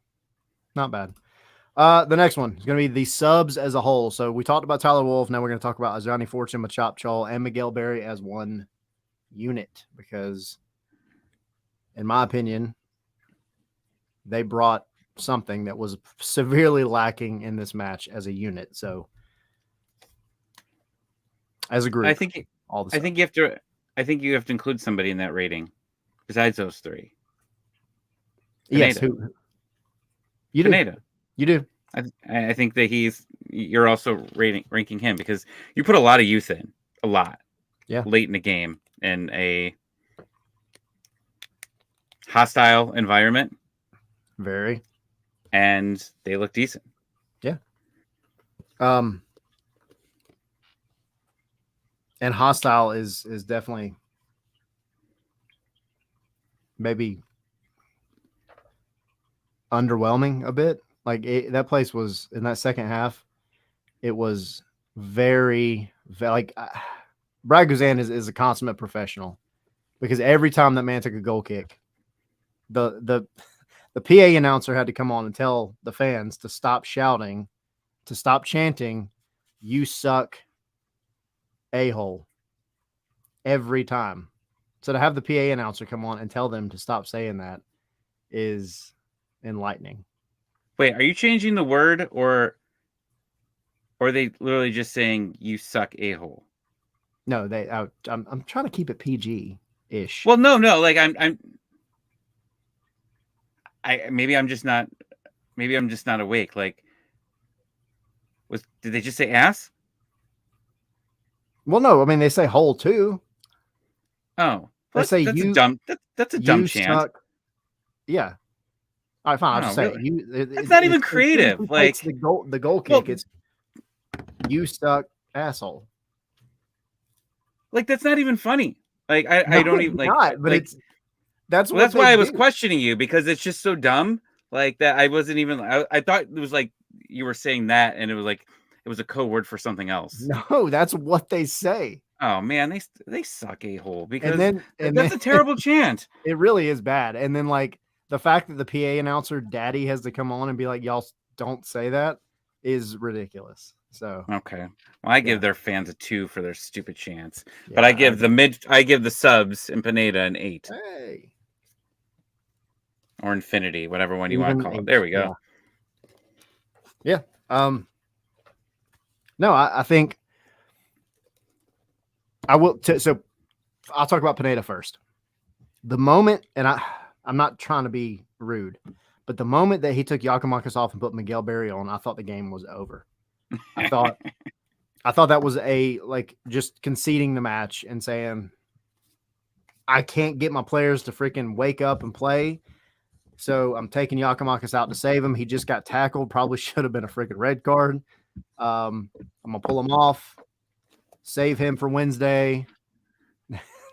not bad. The next one is going to be the subs as a whole. So we talked about Tyler Wolff. Now we're going to talk about Azani Fortune, Machop Chol, and Miguel Berry as one unit, because in my opinion, they brought something that was severely lacking in this match as a unit. So as a group, I think you have to include somebody in that rating besides those 3. Yes, Pineda. You Pineda. You do. I think that you're also ranking him because you put a lot of youth in, a lot, yeah, late in the game, in a hostile environment, Very. and they look decent. Yeah. And hostile is definitely maybe underwhelming a bit. Like that place was in that second half. It was very like Brad Guzan is a consummate professional because every time that man took a goal kick, the PA announcer had to come on and tell the fans to stop shouting, to stop chanting, "You suck, a-hole," every time. So to have the PA announcer come on and tell them to stop saying that is enlightening. Wait, are you changing the word, or are they literally just saying "you suck, a-hole"? No, I'm trying to keep it PG ish. Well, no, like maybe I'm just not awake. Like, did they just say ass? Well, no, I mean they say hole too. Oh, They well, say that's a you dumb you chant. suck. Yeah. All right, fine. I'll Oh, just say it. really? That's not even It creative. takes Like, the goal well, kick. It's you suck, asshole. like that's not even funny. Like, No, I don't it's even not. But like. that's Well, what that's they why I was do. questioning you, because it's just so dumb. Like that, I wasn't even. I thought it was like you were saying that, and it was like it was a code word for something else. No, that's what they say. Oh man, they suck, a-hole, And because then that's a terrible chant. it really is bad. And then like the fact that the PA announcer daddy has to come on and be like, y'all don't say that is ridiculous. So Okay, well, I yeah. give their fans a 2 for their stupid chants, but Yeah. I give the subs in Pineda an 8 Hey. or Infinity, whatever one you want to Even call it. eight. There we Yeah. go. Yeah. No, I think I will. So I'll talk about Pineda first. The moment, and I'm not trying to be rude, but the moment that he took Yakimakis off and put Miguel Berry on, I thought the game was over. I thought that was a like just conceding the match and saying I can't get my players to freaking wake up and play. So I'm taking Yakimakis out to save him. He just got tackled. Probably should have been a freaking red card. I'm gonna pull him off, save him for Wednesday.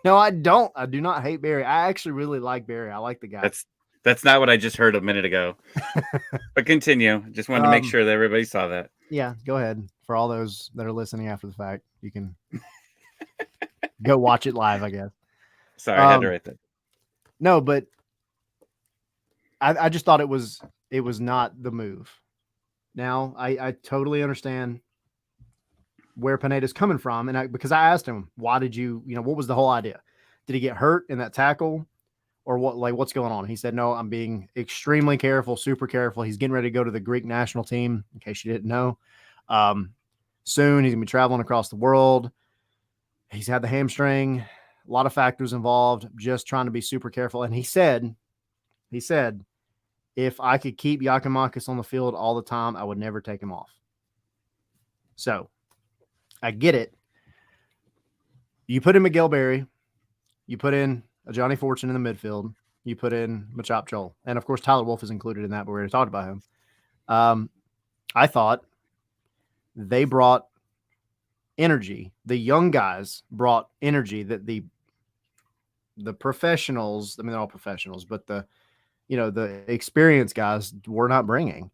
No, I don't. I do not hate Barry. I actually really like Barry. I like the guy. That's not what I just heard a minute ago. But continue. Just wanted to make sure that everybody saw that. Yeah, go ahead. For all those that are listening after the fact, you can go watch it live, I guess. Sorry, I had to write that. No, but I just thought it was not the move. Now I totally understand where Pineda's coming from, and because I asked him, why did you what was the whole idea? Did he get hurt in that tackle, or what? Like, what's going on? He said, no, I'm being extremely careful, super careful. He's getting ready to go to the Greek national team. In case you didn't know, soon he's gonna be traveling across the world. He's had the hamstring, a lot of factors involved. Just trying to be super careful. And he said, if I could keep Yakimakis on the field all the time, I would never take him off. So I get it. You put in Miguel Berry, you put in a Johnny Fortune in the midfield, you put in Machop Joel, and of course Tyler Wolf is included in that, but we already talked about him. I thought they brought energy. The young guys brought energy that the professionals, I mean, they're all professionals, but the experienced guys were not bringing.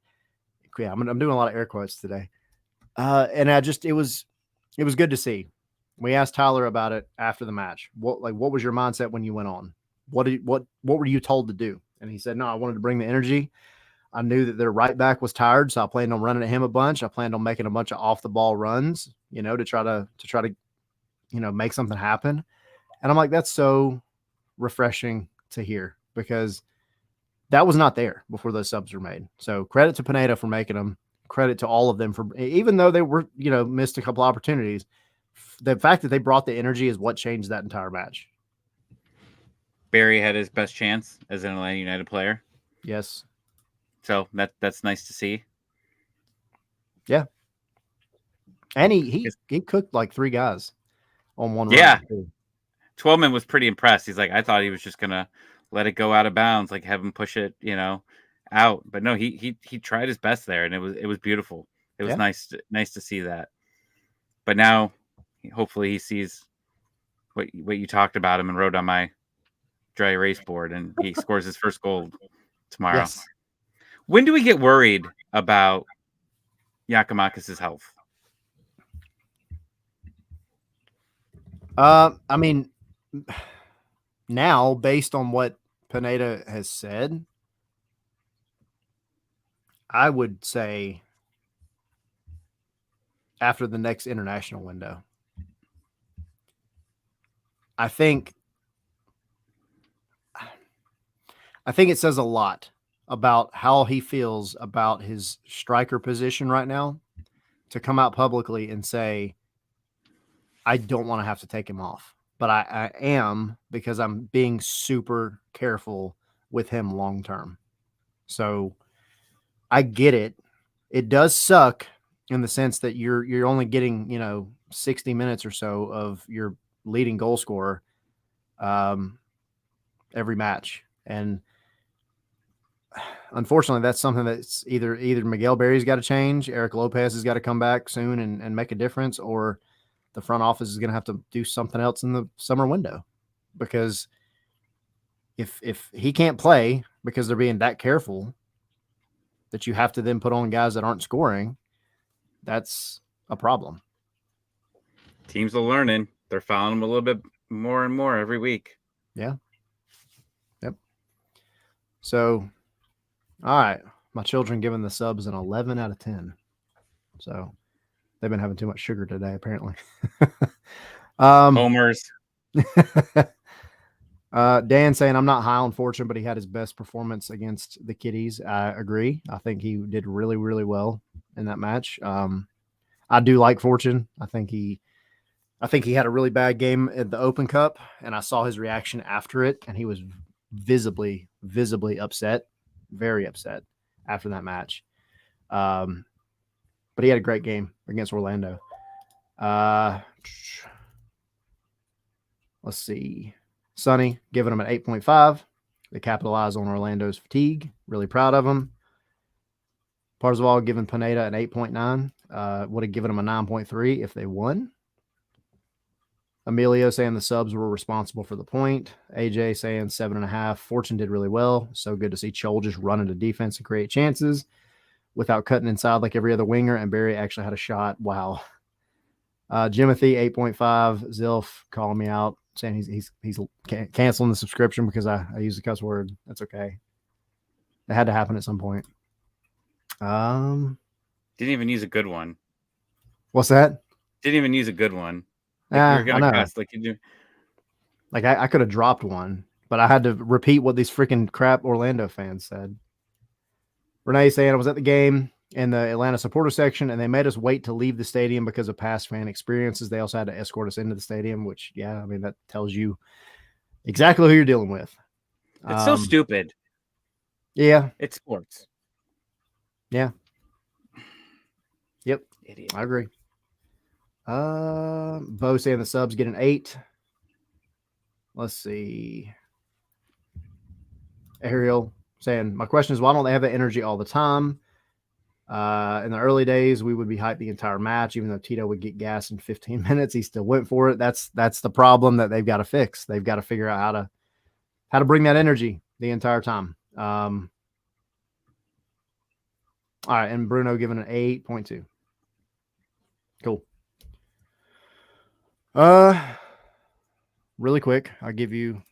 Yeah, I'm doing a lot of air quotes today. And it was good to see. We asked Tyler about it after the match. What was your mindset when you went on? What were you told to do? And he said, no, I wanted to bring the energy. I knew that their right back was tired, so I planned on running at him a bunch. I planned on making a bunch of off the ball runs, to try to make something happen. And I'm like, that's so refreshing to hear, because that was not there before those subs were made. So credit to Pineda for making them. Credit to all of them for, even though they were, missed a couple opportunities, the fact that they brought the energy is what changed that entire match. Barry had his best chance as an Atlanta United player. Yes. So that's nice to see. Yeah. And he cooked like 3 guys on one run. Yeah. Run. 12-man was pretty impressed. He's like, I thought he was just going to let it go out of bounds, like have him push it, out. But no, he tried his best there, and it was beautiful. It was Yeah. nice to see that. But now, hopefully, he sees what you talked about him and wrote on my dry erase board, and he scores his first goal tomorrow. Yes. When do we get worried about Yakimakis' health? I mean, now based on what Pineda has said, I would say after the next international window. I think it says a lot about how he feels about his striker position right now to come out publicly and say, I don't want to have to take him off, but I am, because I'm being super careful with him long term. So I get it. It does suck in the sense that you're only getting 60 minutes or so of your leading goal scorer every match, and unfortunately that's something that's either Miguel Berry's got to change, Eric Lopez has got to come back soon and make a difference, or the front office is going to have to do something else in the summer window, because if he can't play because they're being that careful that you have to then put on guys that aren't scoring, that's a problem. Teams are learning. They're following him a little bit more and more every week. Yeah. Yep. So, all right. My children giving the subs an 11 out of 10. So they've been having too much sugar today, apparently. Homers. Dan saying, I'm not high on Fortune, but he had his best performance against the Kitties. I agree. I think he did really, really well in that match. I do like Fortune. I think he had a really bad game at the Open Cup, and I saw his reaction after it, and he was visibly upset, very upset after that match. But he had a great game against Orlando. Let's see. Sonny giving him an 8.5. They capitalized on Orlando's fatigue. Really proud of him. Parzival giving Pineda an 8.9. Would have given him a 9.3 if they won. Emilio saying the subs were responsible for the point. AJ saying 7.5. Fortune did really well. So good to see Chol just run into defense and create chances without cutting inside like every other winger. And Barry actually had a shot. Wow. Jimothy 8.5. Zilf calling me out, saying he's canceling the subscription because I use the cuss word. That's okay. It had to happen at some point. Didn't even use a good one. What's that? Didn't even use a good one. Like you're gonna cuss like you do. Like I could have dropped one, but I had to repeat what these freaking crap Orlando fans said. Renee saying I was at the game in the Atlanta supporter section, and they made us wait to leave the stadium because of past fan experiences. They also had to escort us into the stadium, which, yeah, I mean, that tells you exactly who you're dealing with. It's so stupid. Yeah. It's sports. Yeah. Yep. Idiot. I agree. Bo saying the subs get an 8. Let's see. Ariel saying, my question is, why don't they have that energy all the time? In the early days, we would be hyped the entire match, even though Tito would get gas in 15 minutes. He still went for it. That's the problem that they've got to fix. They've got to figure out how to bring that energy the entire time. All right, and Bruno giving an 8.2. Cool. Really quick, I'll give you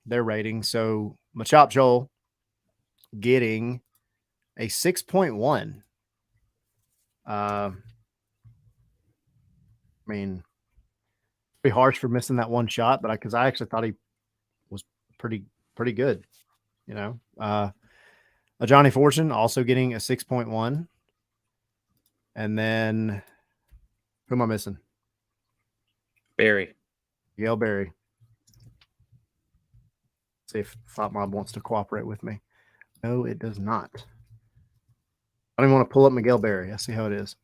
their rating. So Machop Joel getting a 6.1. I mean, pretty harsh for missing that one shot, but because I actually thought he was pretty good, A Johnny Fortune also getting a 6.1. And then who am I missing? Barry. Yale Barry. See if Thought Mob wants to cooperate with me. No, it does not. I don't even want to pull up Miguel Barry. I see how it is.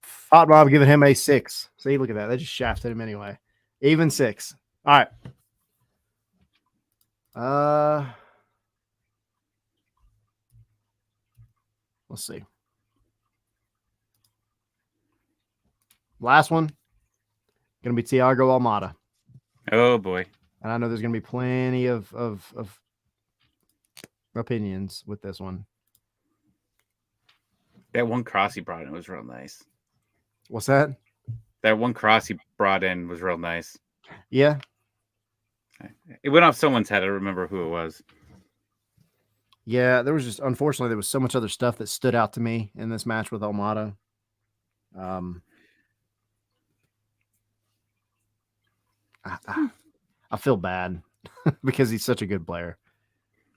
Thought Mob giving him a 6. See, look at that. They just shafted him anyway. Even 6. All right. Let's see. Last one, gonna be Thiago Almada. Oh boy. And I know there's gonna be plenty of opinions with this one. That one cross he brought in was real nice. What's that? That one cross he brought in was real nice. Yeah. It went off someone's head. I don't remember who it was. Yeah, there was just unfortunately there was so much other stuff that stood out to me in this match with Almada. I feel bad because he's such a good player.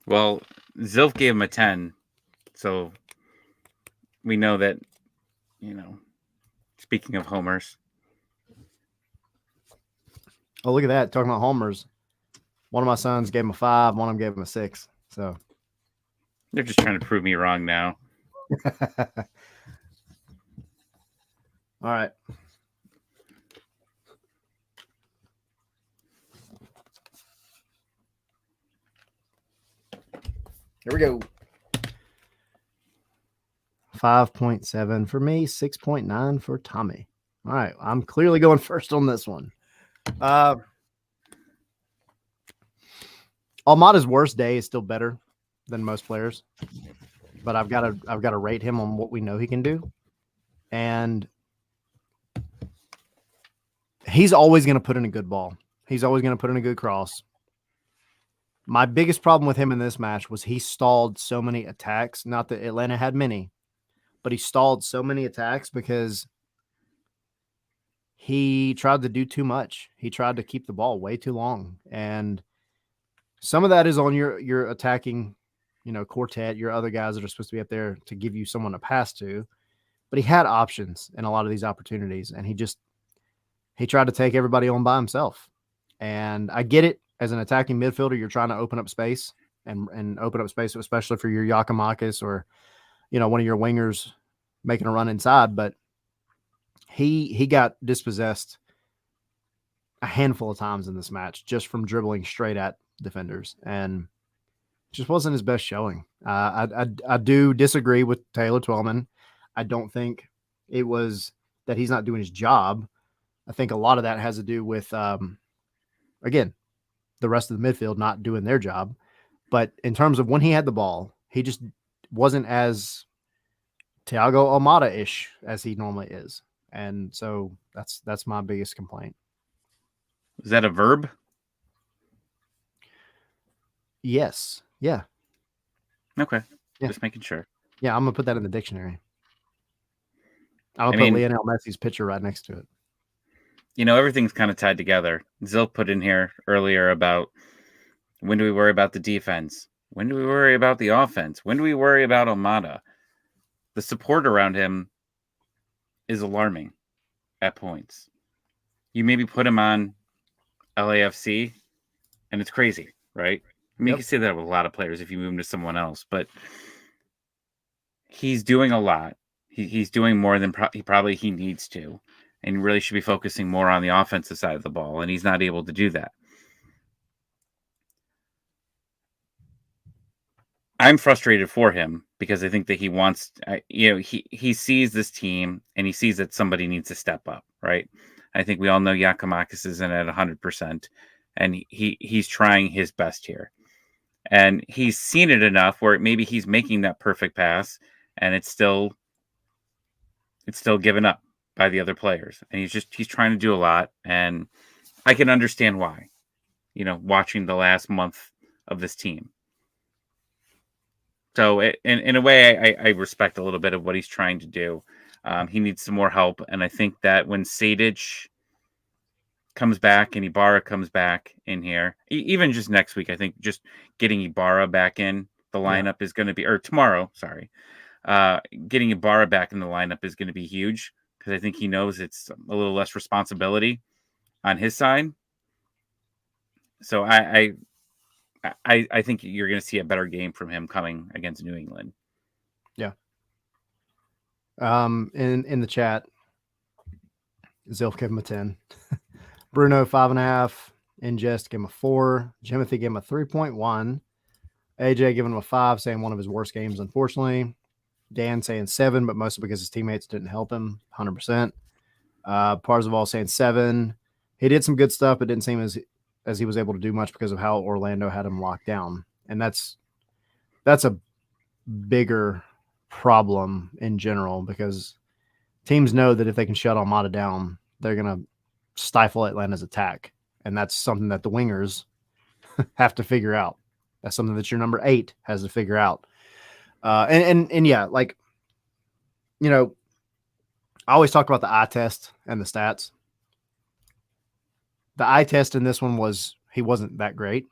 Well, Zilf gave him a 10, so we know that, speaking of homers. Oh, look at that. Talking about homers. One of my sons gave him a 5, one of them gave him a 6. So they're just trying to prove me wrong now. All right. Here we go. 5.7 for me, 6.9 for Tommy. All right. I'm clearly going first on this one. Almada's worst day is still better than most players, but I've got to rate him on what we know he can do. And he's always going to put in a good ball. He's always going to put in a good cross. My biggest problem with him in this match was he stalled so many attacks. Not that Atlanta had many, but he stalled so many attacks because he tried to do too much. He tried to keep the ball way too long. And some of that is on your attacking, quartet, your other guys that are supposed to be up there to give you someone to pass to. But he had options in a lot of these opportunities, and he tried to take everybody on by himself. And I get it. As an attacking midfielder, you're trying to open up space and open up space, especially for your Yakimakis or, one of your wingers making a run inside. But he got dispossessed a handful of times in this match just from dribbling straight at defenders, and just wasn't his best showing. I do disagree with Taylor Twellman. I don't think it was that he's not doing his job. I think a lot of that has to do with, again, the rest of the midfield not doing their job. But in terms of when he had the ball, he just wasn't as Thiago Almada-ish as he normally is. And so that's my biggest complaint. Is that a verb? Yes. Yeah. Okay. Yeah. Just making sure. Yeah, I'm going to put that in the dictionary. I'm going to put Lionel Messi's picture right next to it. Everything's kind of tied together. Zil put in here earlier about when do we worry about the defense? When do we worry about the offense? When do we worry about Almada? The support around him is alarming at points. You maybe put him on LAFC, and it's crazy, right? I mean, You can say that with a lot of players if you move him to someone else, but he's doing a lot. He's doing more than he needs to, and really should be focusing more on the offensive side of the ball, and he's not able to do that. I'm frustrated for him because I think that he wants, he sees this team and he sees that somebody needs to step up, right? I think we all know Yakimakis isn't at 100%, and he's trying his best here. And he's seen it enough where maybe he's making that perfect pass, and it's still given up by the other players. And he's trying to do a lot, and I can understand why, watching the last month of this team. So in a way, I respect a little bit of what he's trying to do. He needs some more help. And I think that when Sadic comes back and Ibarra comes back in here, even just next week, I think just getting Ibarra back in the lineup is going to be, or tomorrow, sorry. Getting Ibarra back in the lineup is going to be huge because I think he knows it's a little less responsibility on his side. So I think you're going to see a better game from him coming against New England. Yeah. In the chat, Zilf gave him a 10. Bruno 5.5. Ingest gave him a 4. Jimothy gave him a 3.1. AJ giving him a 5, saying one of his worst games, unfortunately. Dan saying 7, but mostly because his teammates didn't help him 100%. Parzival saying 7. He did some good stuff, but didn't seem as he was able to do much because of how Orlando had him locked down. And that's a bigger problem in general because teams know that if they can shut Almada down, they're going to stifle Atlanta's attack. And that's something that the wingers have to figure out. That's something that your number 8 has to figure out. And yeah, like, you know, I always talk about the eye test and the stats. The eye test in this one was he wasn't that great.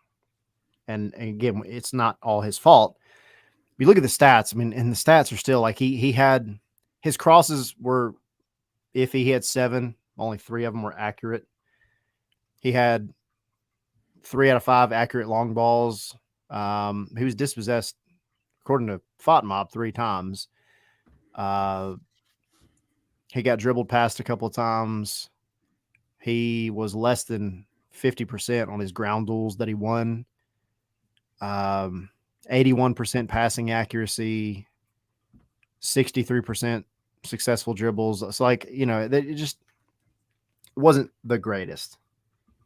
And again, it's not all his fault. If you look at the stats, I mean, and the stats are still like he had his crosses were iffy. He had 7, only 3 of them were accurate. He had 3 out of 5 accurate long balls. He was dispossessed, according to FOTMOB, 3 times. He got dribbled past a couple of times. He was less than 50% on his ground duels that he won. 81% passing accuracy, 63% successful dribbles. It's like, you know, it just wasn't the greatest.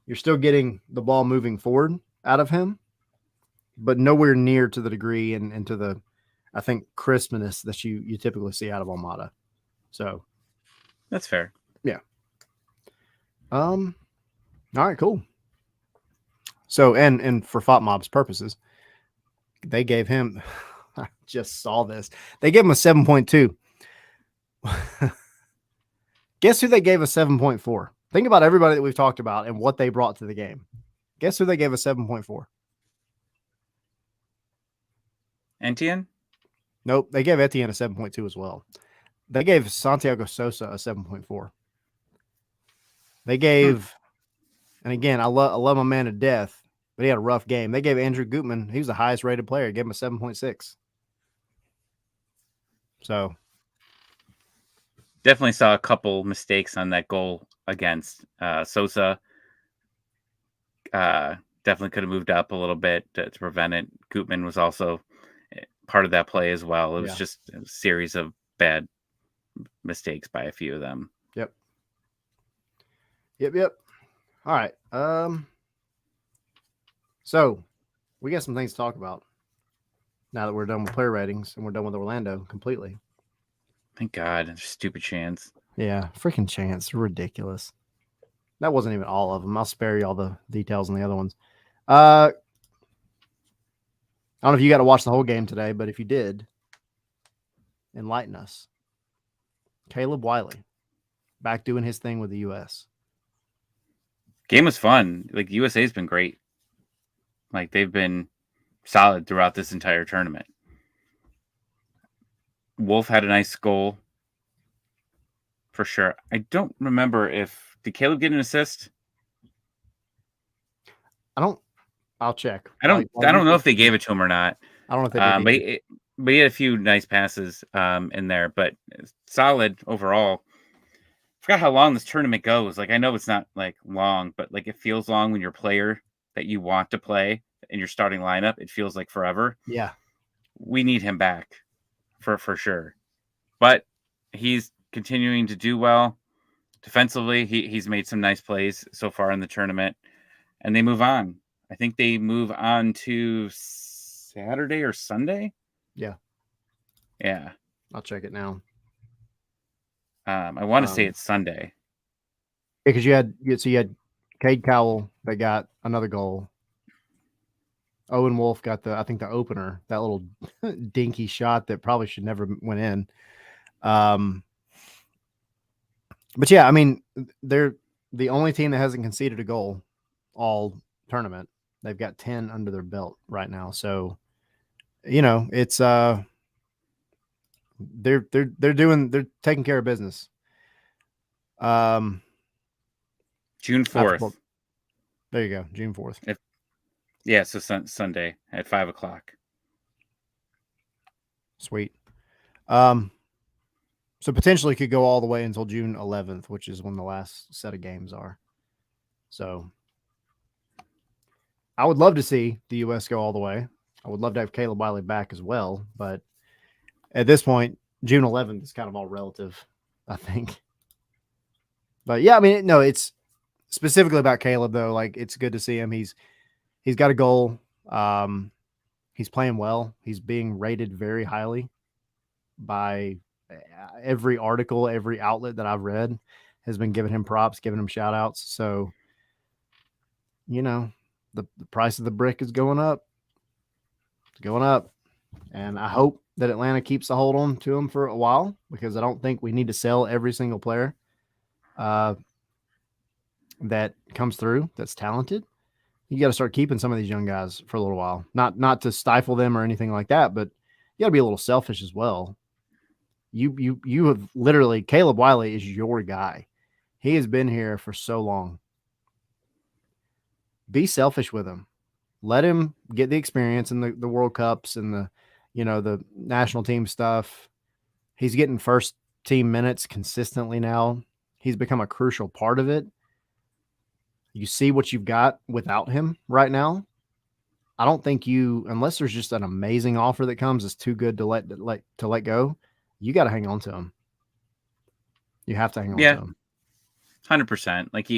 You're still getting the ball moving forward out of him, but nowhere near to the degree and to the, I think, crispness that you typically see out of Almada. So That's fair. Yeah. All right, cool. So, and for FOTMOB's purposes, they gave him, I just saw this. They gave him a 7.2. Guess who they gave a 7.4? Think about everybody that we've talked about and what they brought to the game. Guess who they gave a 7.4? Etienne? Nope. They gave Etienne a 7.2 as well. They gave Santiago Sosa a 7.4. They gave, and again, I love my man to death, but he had a rough game. They gave Andrew Gutman, he was the highest rated player, gave him a 7.6. So Definitely saw a couple mistakes on that goal against Sosa. Definitely could have moved up a little bit to prevent it. Gutman was also part of that play as well. It was just a series of bad mistakes by a few of them. Yep. All right. So we got some things to talk about now that we're done with player ratings and we're done with Orlando completely. Thank God. Stupid chance. Yeah, freaking chance. Ridiculous. That wasn't even all of them. I'll spare you all the details on the other ones. I don't know if you got to watch the whole game today, but if you did, enlighten us. Caleb Wiley back doing his thing with the U.S. Game was fun. Like, USA's been great. Like, they've been solid throughout this entire tournament. Wolf had a nice goal for sure. I don't remember did Caleb get an assist? I'll check. I don't know if they gave it to him or not. I don't know if they did. But he had a few nice passes in there, but solid overall. Forgot how long this tournament goes. Like, I know it's not like long, but like it feels long when your player that you want to play in your starting lineup, it feels like forever. Yeah. We need him back for sure. But he's continuing to do well defensively. He's made some nice plays so far in the tournament, and they move on. I think they move on to Saturday or Sunday. Yeah. I'll check it now. I want to say it's Sunday. Yeah, because you had Cade Cowell that got another goal. Owen Wolf got the opener, that little dinky shot that probably should never went in. But yeah, I mean, they're the only team that hasn't conceded a goal all tournament. They've got 10 under their belt right now. So, you know, it's they're taking care of business. June 4th. There you go, June 4th. So Sunday at 5:00. Sweet. So potentially could go all the way until June 11th, which is when the last set of games are. So I would love to see the U.S. go all the way. I would love to have Caleb Wiley back as well, but at this point, June 11th is kind of all relative, I think. But yeah, I mean, no, it's specifically about Caleb though. Like, it's good to see him. He's got a goal. He's playing well. He's being rated very highly by every article, every outlet that I've read has been giving him props, giving him shout outs. So, the price of the brick is going up. It's going up. And I hope that Atlanta keeps the hold on to him for a while, because I don't think we need to sell every single player that comes through that's talented. You got to start keeping some of these young guys for a little while. Not to stifle them or anything like that, but you got to be a little selfish as well. You have literally, Caleb Wiley is your guy. He has been here for so long. Be selfish with him. Let him get the experience in the World Cups and the national team stuff. He's getting first team minutes consistently now. He's become a crucial part of it. You see what you've got without him right now. I don't think unless there's just an amazing offer that comes that's too good to let go, you got to hang on to him. You have to hang on to him. 100%. Like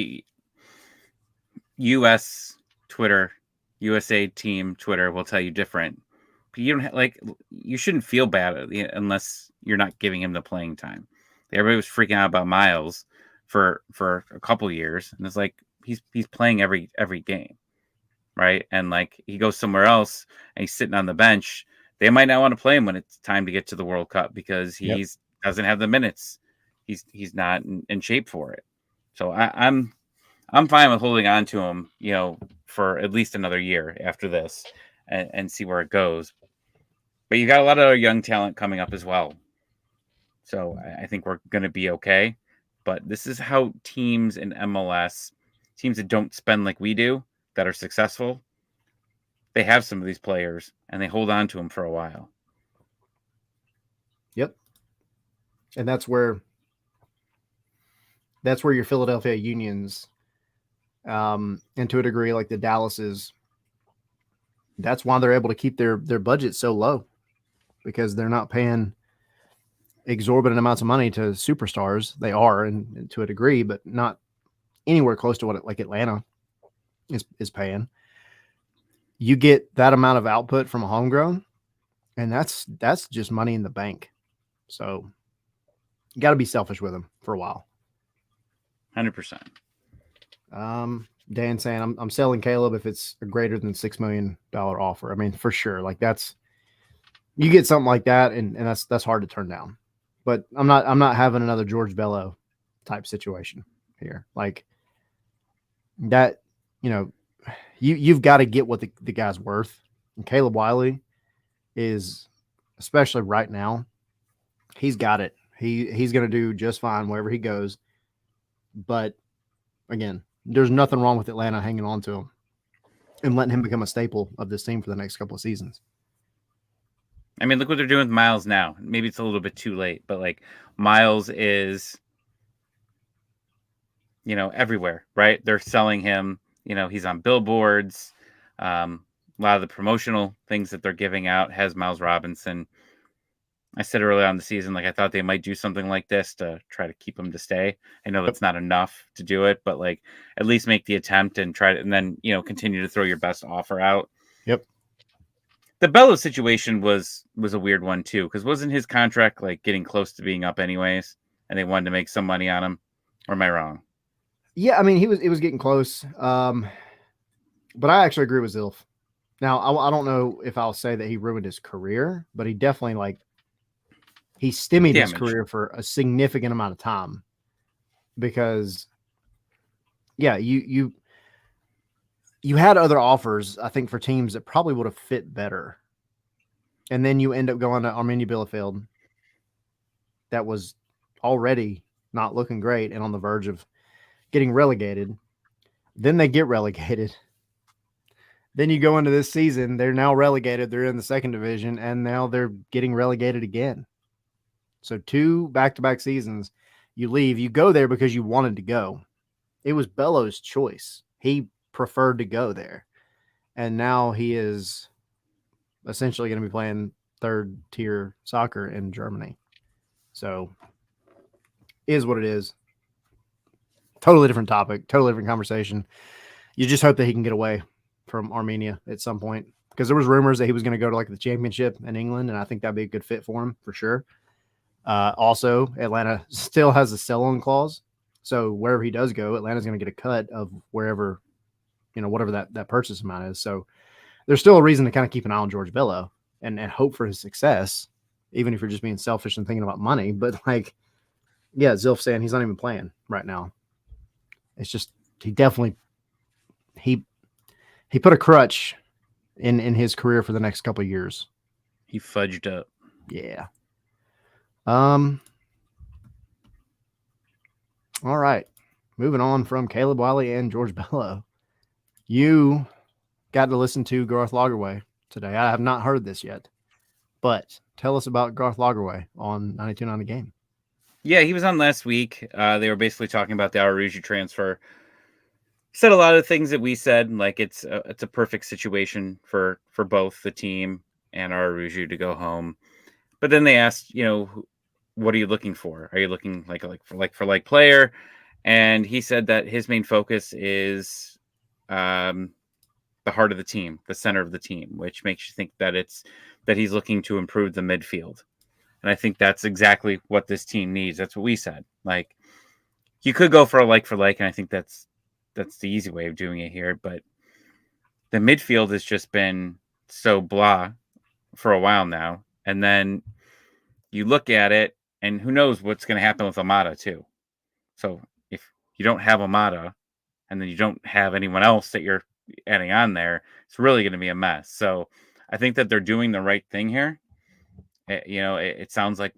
U.S. Twitter, USA team Twitter will tell you different. But you don't you shouldn't feel bad unless you're not giving him the playing time. Everybody was freaking out about Miles for a couple years, and it's like he's playing every game, right? And like he goes somewhere else and he's sitting on the bench. They might not want to play him when it's time to get to the World Cup because doesn't have the minutes. He's not in shape for it. So I'm fine with holding on to him, for at least another year after this and see where it goes. But you got a lot of young talent coming up as well. So I think we're going to be okay. But this is how teams in MLS, teams that don't spend like we do, that are successful, they have some of these players and they hold on to them for a while. Yep. And that's where your Philadelphia Unions, and to a degree, like the Dallases, that's why they're able to keep their budget so low, because they're not paying exorbitant amounts of money to superstars. They are, and to a degree, but not anywhere close to what like Atlanta is paying. You get that amount of output from a homegrown, and that's just money in the bank. So you got to be selfish with them for a while. 100%. Dan saying I'm selling Caleb if it's a greater than $6 million offer. I mean, for sure. Like you get something like that, and that's hard to turn down. But I'm not having another George Bello type situation here. Like that, you've got to get what the guy's worth. And Caleb Wiley is, especially right now, he's got it. He's going to do just fine wherever he goes. But again, there's nothing wrong with Atlanta hanging on to him and letting him become a staple of this team for the next couple of seasons. I mean, look what they're doing with Miles now. Maybe it's a little bit too late, but like Miles is, everywhere, right? They're selling him, he's on billboards. A lot of the promotional things that they're giving out has Miles Robinson. I said earlier on the season, like I thought they might do something like this to try to keep him to stay. I know that's not enough to do it, but like at least make the attempt and try to, and then, continue to throw your best offer out. Yep. The Bello situation was a weird one too, because wasn't his contract like getting close to being up anyways, and they wanted to make some money on him? Or am I wrong? Yeah, I mean, it was getting close. But I actually agree with Zilf. Now, I don't know if I'll say that he ruined his career, but he definitely he stymied his career for a significant amount of time, because you had other offers, I think, for teams that probably would have fit better. And then you end up going to Arminia Bielefeld, that was already not looking great and on the verge of getting relegated. Then they get relegated. Then you go into this season, they're now relegated. They're in the second division, and now they're getting relegated again. So 2 back-to-back seasons, you leave. You go there because you wanted to go. It was Bello's choice. He preferred to go there. and now he is essentially going to be playing third tier soccer in Germany. So, is what it is. Totally different topic, totally different conversation. You just hope that he can get away from Armenia at some point, because there was rumors that he was going to go to like the championship in England, and I think that'd be a good fit for him for sure. Also, Atlanta still has a sell-on clause, so wherever he does go, Atlanta's going to get a cut of wherever, whatever that purchase amount is. So there's still a reason to kind of keep an eye on George Bello and hope for his success, even if you're just being selfish and thinking about money. But like, yeah, Zilf saying he's not even playing right now. It's just he definitely he put a crutch in his career for the next couple of years. He fudged up. Yeah. All right. Moving on from Caleb Wiley and George Bello. You got to listen to Garth Lagerway today. I have not heard this yet, but tell us about Garth Lagerway on 92.9 The Game. Yeah, he was on last week. They were basically talking about the Aruji transfer. Said a lot of things that we said, like it's a perfect situation for both the team and Aruji to go home. But then they asked, what are you looking for? Are you looking for player? And he said that his main focus is the heart of the team, the center of the team, which makes you think that he's looking to improve the midfield. And I think that's exactly what this team needs. That's what we said. Like, you could go for like, and I think that's the easy way of doing it here. But the midfield has just been so blah for a while now. And then you look at it, and who knows what's going to happen with Amada too. So if you don't have Amada, and then you don't have anyone else that you're adding on there, it's really going to be a mess. So I think that they're doing the right thing here. It sounds like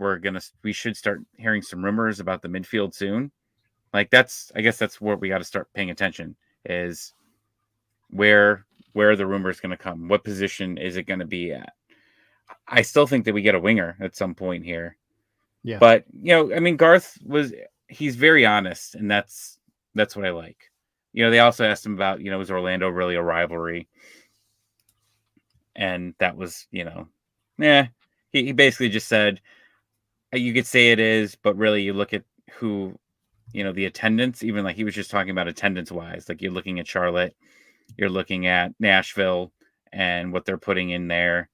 we should start hearing some rumors about the midfield soon. Like I guess that's where we got to start paying attention, is where are the rumors going to come? What position is it going to be at? I still think that we get a winger at some point here. Yeah. But, Garth he's very honest, and that's what I like. They also asked him about, is Orlando really a rivalry? And that was, he basically just said, you could say it is, but really you look at who, the attendance, even like he was just talking about attendance wise, like you're looking at Charlotte, you're looking at Nashville and what they're putting in there.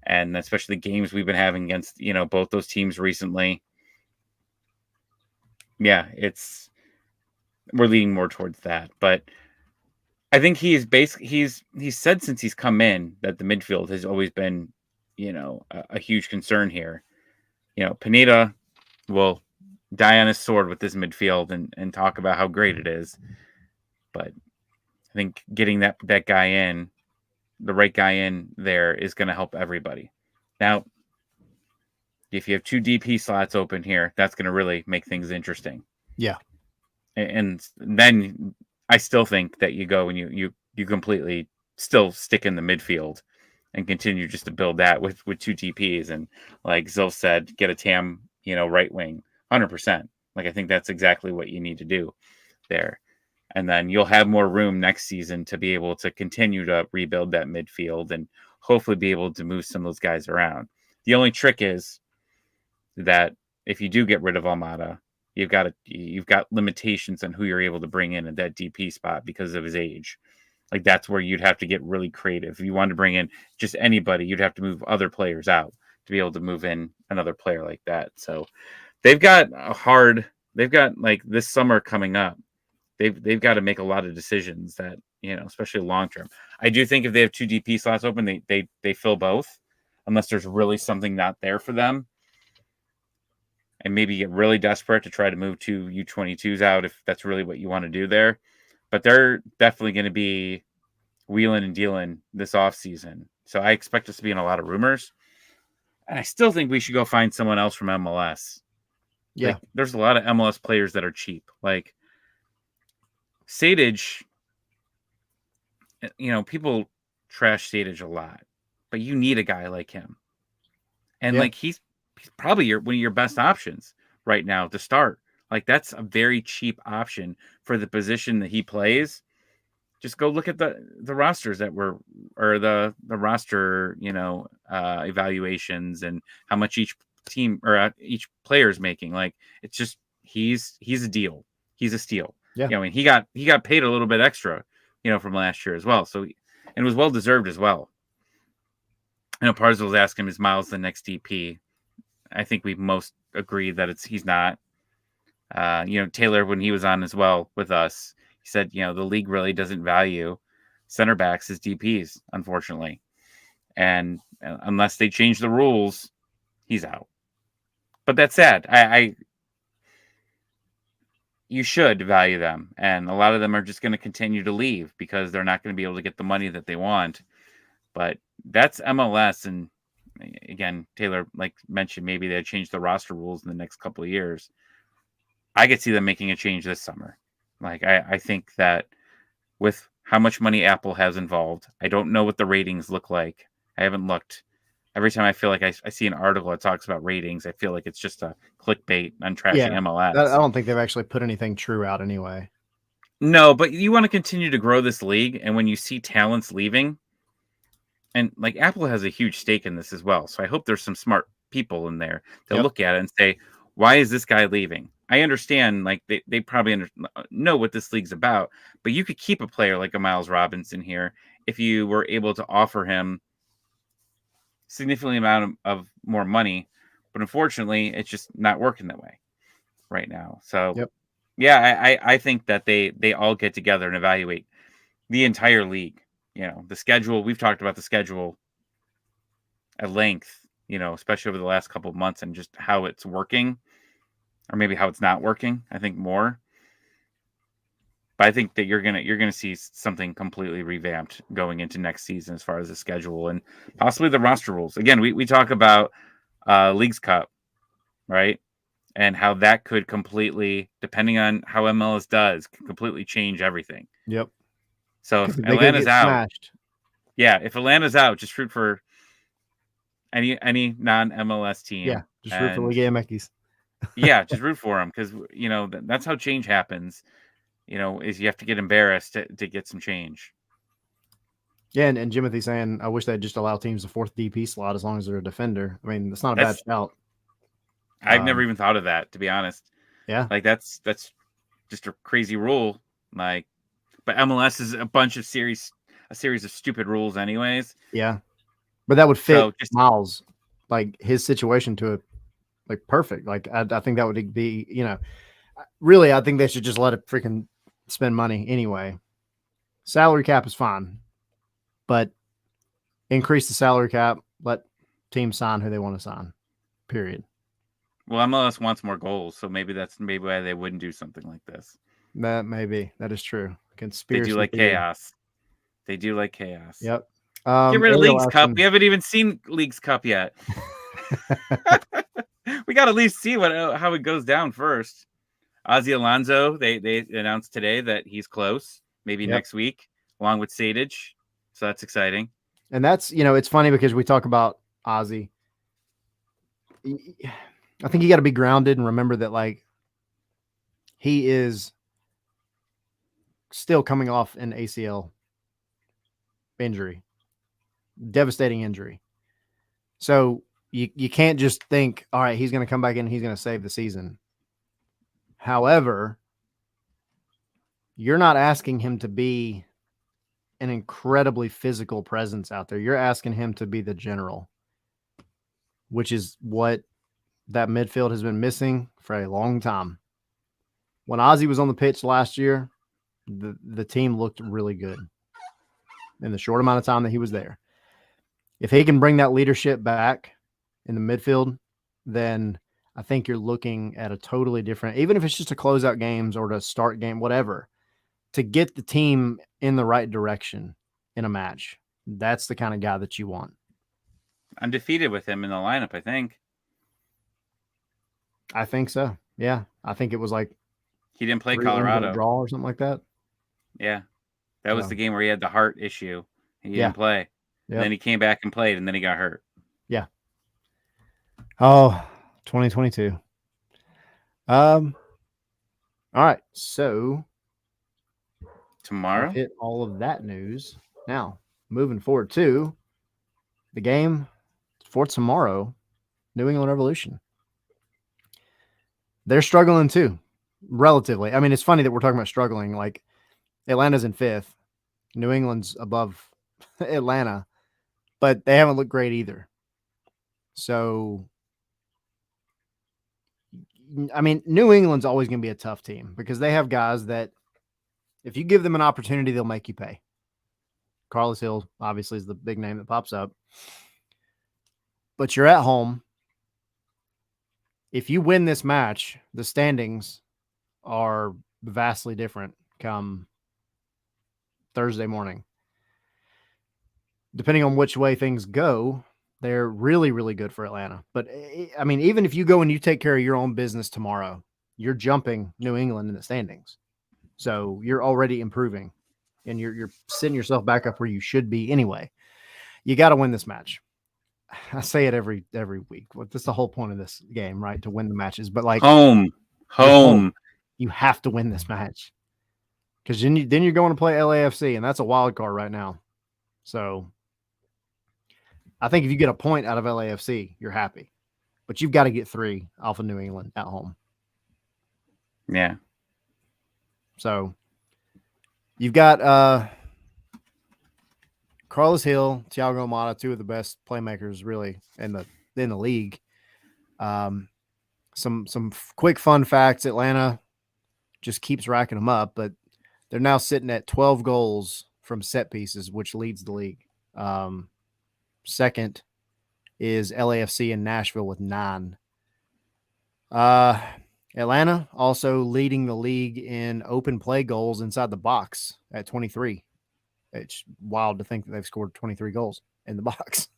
And especially the games we've been having against, both those teams recently. Yeah, we're leaning more towards that. But I think he's said since he's come in that the midfield has always been, a huge concern here. Pineda will die on his sword with this midfield and talk about how great it is. But I think getting that guy in, the right guy in there, is going to help everybody. Now, if you have 2 DP slots open here, that's going to really make things interesting. Yeah. And then I still think that you go and you completely still stick in the midfield and continue just to build that with 2 DPs. And like Zil said, get a TAM, right wing, 100%. Like, I think that's exactly what you need to do there. And then you'll have more room next season to be able to continue to rebuild that midfield and hopefully be able to move some of those guys around. The only trick is that if you do get rid of Almada, you've got limitations on who you're able to bring in at that DP spot because of his age. Like, that's where you'd have to get really creative. If you wanted to bring in just anybody, you'd have to move other players out to be able to move in another player like that. So they've got like this summer coming up. They've got to make a lot of decisions that, especially long term. I do think if they have 2 DP slots open, they fill both, unless there's really something not there for them. And maybe get really desperate to try to move 2 U22s out if that's really what you want to do there. But they're definitely going to be wheeling and dealing this offseason. So I expect us to be in a lot of rumors. And I still think we should go find someone else from MLS. Yeah. Like, there's a lot of MLS players that are cheap. Like, Sadich, people trash Sadich a lot, but you need a guy like him. And like, he's probably one of your best options right now to start. Like, that's a very cheap option for the position that he plays Just go look at the rosters that were, or the roster, evaluations and how much each team or each player is making. Like, it's just he's a deal. He's a steal. Yeah. I mean, he got paid a little bit extra, from last year as well. So, and it was well deserved as well. I know Parzel was asking him, is Miles the next DP? I think we most agree that he's not. Taylor, when he was on as well with us, he said, the league really doesn't value center backs as DPs, unfortunately. And unless they change the rules, he's out. But that's sad. You should value them. And a lot of them are just going to continue to leave because they're not going to be able to get the money that they want. But that's MLS. And again, Taylor, like mentioned, maybe they change the roster rules in the next couple of years. I could see them making a change this summer. Like, I think that with how much money Apple has involved, I don't know what the ratings look like. I haven't looked. Every time I feel like I see an article that talks about ratings, I feel like it's just a clickbait on trashing MLS. I don't think they've actually put anything true out anyway. No, but you want to continue to grow this league, and when you see talents leaving, and like Apple has a huge stake in this as well, so I hope there's some smart people in there that look at it and say, why is this guy leaving? I understand, like they probably know what this league's about, but you could keep a player like a Miles Robinson here if you were able to offer him significantly amount of more money. But unfortunately, it's just not working that way right now. So, yeah, I think that they all get together and evaluate the entire league. The schedule. We've talked about the schedule at length, especially over the last couple of months, and just how it's working. Or maybe how it's not working. I think more, but I think that you're gonna see something completely revamped going into next season as far as the schedule and possibly the roster rules. Again, we talk about Leagues Cup, right, and how that could completely, depending on how MLS does, completely change everything. Yep. So if Atlanta's out, if Atlanta's out, just root for any non-MLS team. Yeah, just root for Liga MX. Yeah, just root for them because that's how change happens. Is you have to get embarrassed to get some change. Yeah, and Jimothy saying, I wish they'd just allow teams the fourth DP slot as long as they're a defender. I mean, that's not a bad shout. I've never even thought of that, to be honest. Yeah, like that's just a crazy rule. Like, but MLS is a series of stupid rules, anyways. Yeah, but that would fit Miles, like his situation to it. Like perfect. Like I think that would be, really, I think they should just let it freaking spend money anyway. Salary cap is fine, but increase the salary cap. Let teams sign who they want to sign. Period. Well, MLS wants more goals, so maybe that's why they wouldn't do something like this. That is true. Conspiracy. They do like chaos. They do like chaos. Yep. Get rid of Leagues Cup. We haven't even seen Leagues Cup yet. We got to at least see how it goes down first. Ozzy Alonso, they announced today that he's close, maybe next week, along with Sadich. So that's exciting. And that's, it's funny because we talk about Ozzy. I think you got to be grounded and remember that, like, he is still coming off an ACL injury, devastating injury. So you can't just think, all right, he's going to come back in and he's going to save the season. However, you're not asking him to be an incredibly physical presence out there. You're asking him to be the general, which is what that midfield has been missing for a long time. When Ozzy was on the pitch last year, the team looked really good in the short amount of time that he was there. If he can bring that leadership back in the midfield, then I think you're looking at a totally different, even if it's just to close out games or to start game, whatever, to get the team in the right direction in a match. That's the kind of guy that you want. Undefeated with him in the lineup, I think. I think so. Yeah. I think it was like he didn't play Colorado draw or something like that. Yeah. That was the game where he had the heart issue. He didn't play. Yep. Then he came back and played, and then he got hurt. Yeah. Oh, 2022. All right. So tomorrow. I've hit all of that news. Now, moving forward to the game for tomorrow, New England Revolution. They're struggling too, relatively. I mean, it's funny that we're talking about struggling. Like Atlanta's in 5th, New England's above Atlanta, but they haven't looked great either. So, I mean, New England's always going to be a tough team because they have guys that if you give them an opportunity, they'll make you pay. Carlos Hill, obviously, is the big name that pops up. But you're at home. If you win this match, the standings are vastly different come Thursday morning. Depending on which way things go, they're really, really good for Atlanta. But, I mean, even if you go and you take care of your own business tomorrow, you're jumping New England in the standings. So you're already improving, and you're setting yourself back up where you should be anyway. You got to win this match. I say it every week. That's the whole point of this game, right? To win the matches. But like home, you have to win this match because then you're going to play LAFC, and that's a wild card right now. So I think if you get a point out of LAFC, you're happy. But you've got to get 3 off of New England at home. Yeah. So you've got Carlos Hill, Thiago Almada, 2 of the best playmakers really in the league. Some quick fun facts. Atlanta just keeps racking them up, but they're now sitting at 12 goals from set pieces, which leads the league. Second is LAFC in Nashville with 9. Atlanta also leading the league in open play goals inside the box at 23. It's wild to think that they've scored 23 goals in the box.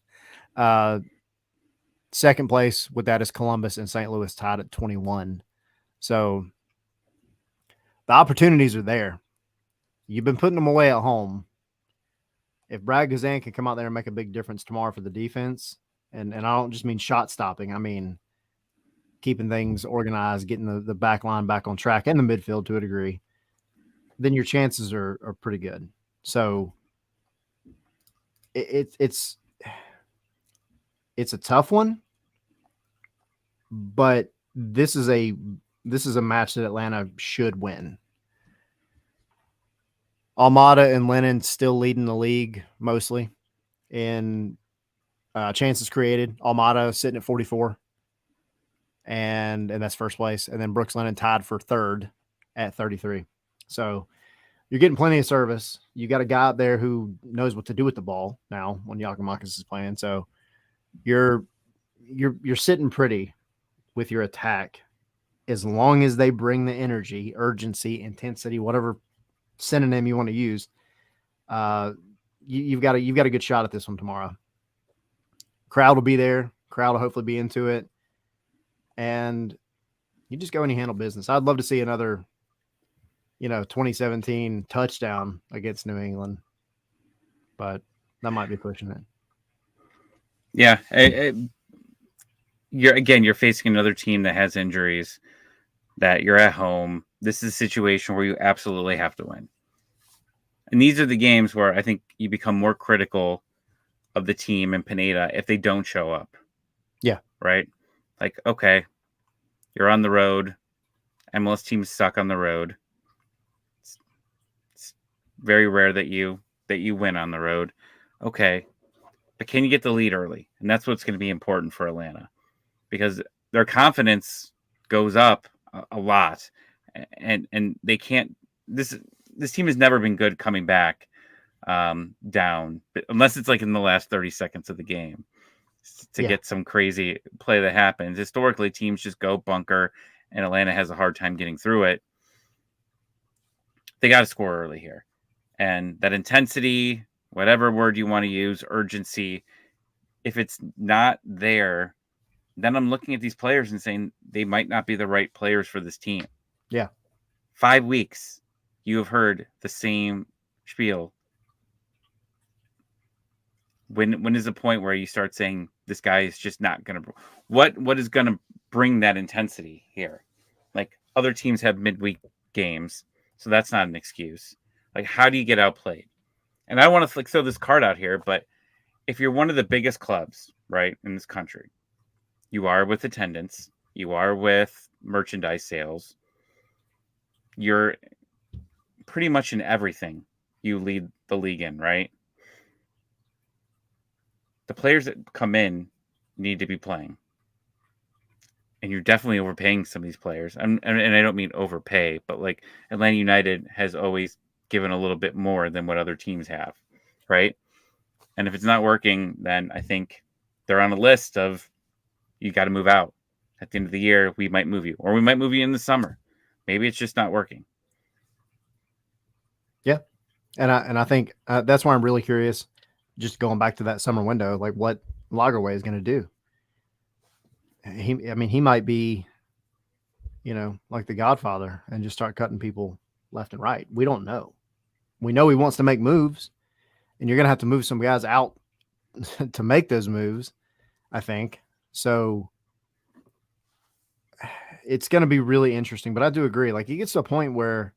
Second place with that is Columbus, and St. Louis tied at 21. So the opportunities are there. You've been putting them away at home. If Brad Guzan can come out there and make a big difference tomorrow for the defense, and I don't just mean shot stopping, I mean keeping things organized, getting the back line back on track and the midfield to a degree, then your chances are pretty good. So it's a tough one, but this is a match that Atlanta should win. Almada and Lennon still leading the league mostly in chances created. Almada sitting at 44, and that's first place. And then Brooks Lennon tied for third at 33. So you're getting plenty of service. You got a guy out there who knows what to do with the ball now when Giakoumakis is playing. So you're sitting pretty with your attack as long as they bring the energy, urgency, intensity, whatever synonym you want to use. You've got a good shot at this one tomorrow. Crowd will be there. Crowd will hopefully be into it. And you just go and you handle business. I'd love to see another, 2017 touchdown against New England, but that might be pushing it. Yeah. You're facing another team that has injuries, that you're at home. This is a situation where you absolutely have to win. And these are the games where I think you become more critical of the team in Pineda if they don't show up. Yeah. Right? Like, okay, you're on the road. MLS teams suck on the road. It's very rare that you win on the road. Okay. But can you get the lead early? And that's what's going to be important for Atlanta, because their confidence goes up a lot, and they can't. This team has never been good coming back down, unless it's like in the last 30 seconds of the game to get some crazy play that happens. Historically, teams just go bunker, and Atlanta has a hard time getting through it. They got to score early here, and that intensity, whatever word you want to use, urgency, if it's not there, then I'm looking at these players and saying they might not be the right players for this team. Yeah. 5 weeks, you have heard the same spiel. When is the point where you start saying this guy is just not going to... What is going to bring that intensity here? Like, other teams have midweek games, so that's not an excuse. Like, how do you get outplayed? And I want to throw this card out here, but if you're one of the biggest clubs, right, in this country, you are with attendance, you are with merchandise sales, you're pretty much in everything you lead the league in, right? The players that come in need to be playing. And you're definitely overpaying some of these players. And I don't mean overpay, but like Atlanta United has always given a little bit more than what other teams have, right? And if it's not working, then I think they're on a list of you got to move out. At the end of the year, we might move you, or we might move you in the summer. Maybe it's just not working. Yeah, and I think that's why I'm really curious. Just going back to that summer window, like what Lagerwey is going to do. He might be, like the Godfather and just start cutting people left and right. We don't know. We know he wants to make moves, and you're going to have to move some guys out to make those moves, I think. So it's going to be really interesting, but I do agree. Like, he gets to a point where,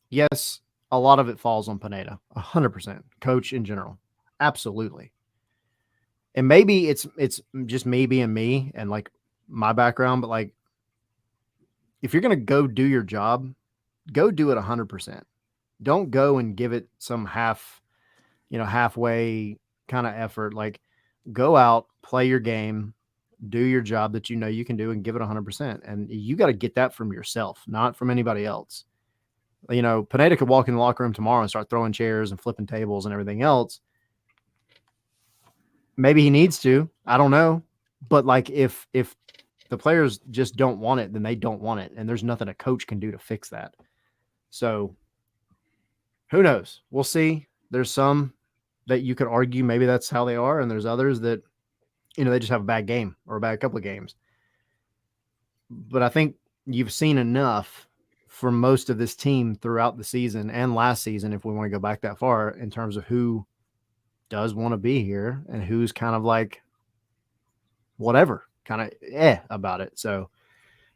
yes, a lot of it falls on Pineda, 100%, coach in general. Absolutely. And maybe it's just me being me and like my background, but like, if you're going to go do your job, go do it 100%. Don't go and give it some halfway kind of effort. Like, go out, play your game, do your job that you can do, and give it 100%. And you got to get that from yourself, not from anybody else. Pineda could walk in the locker room tomorrow and start throwing chairs and flipping tables and everything else. Maybe he needs to. I don't know. But like, if the players just don't want it, then they don't want it. And there's nothing a coach can do to fix that. So who knows? We'll see. There's some that you could argue maybe that's how they are. And there's others that, they just have a bad game or a bad couple of games. But I think you've seen enough for most of this team throughout the season and last season, if we want to go back that far, in terms of who does want to be here and who's kind of like whatever, kind of about it. So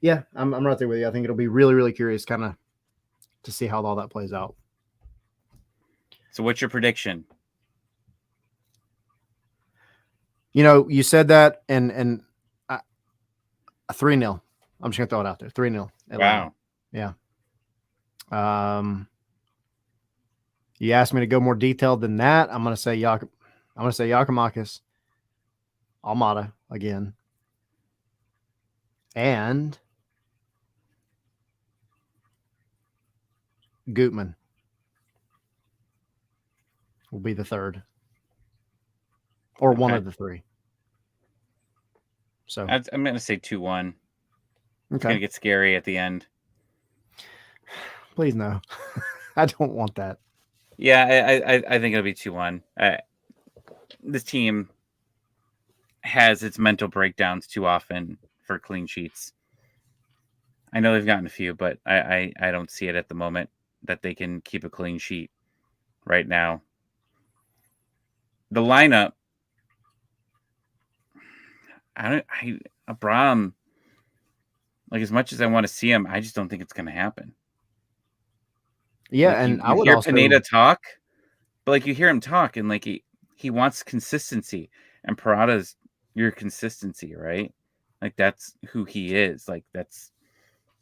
yeah, I'm right there with you. I think it'll be really, really curious kind of to see how all that plays out. So what's your prediction? You said that, and a 3-0. I'm just gonna throw it out there. 3-0. Wow. Yeah. You asked me to go more detailed than that. I'm gonna say Giakoumakis, Almada again, and Gutman will be the third, or one of the three. So I'm going to say 2-1. It's okay. going to get scary at the end. Please no. I don't want that. Yeah, I think it'll be 2-1. This team has its mental breakdowns too often for clean sheets. I know they've gotten a few, but I don't see it at the moment that they can keep a clean sheet right now. The lineup, Abram, like, as much as I want to see him, I just don't think it's going to happen. Yeah, like, and you I would hear also Pineda talk, but like, you hear him talk, and like he wants consistency, and Parada's your consistency, right? Like, that's who he is. Like, that's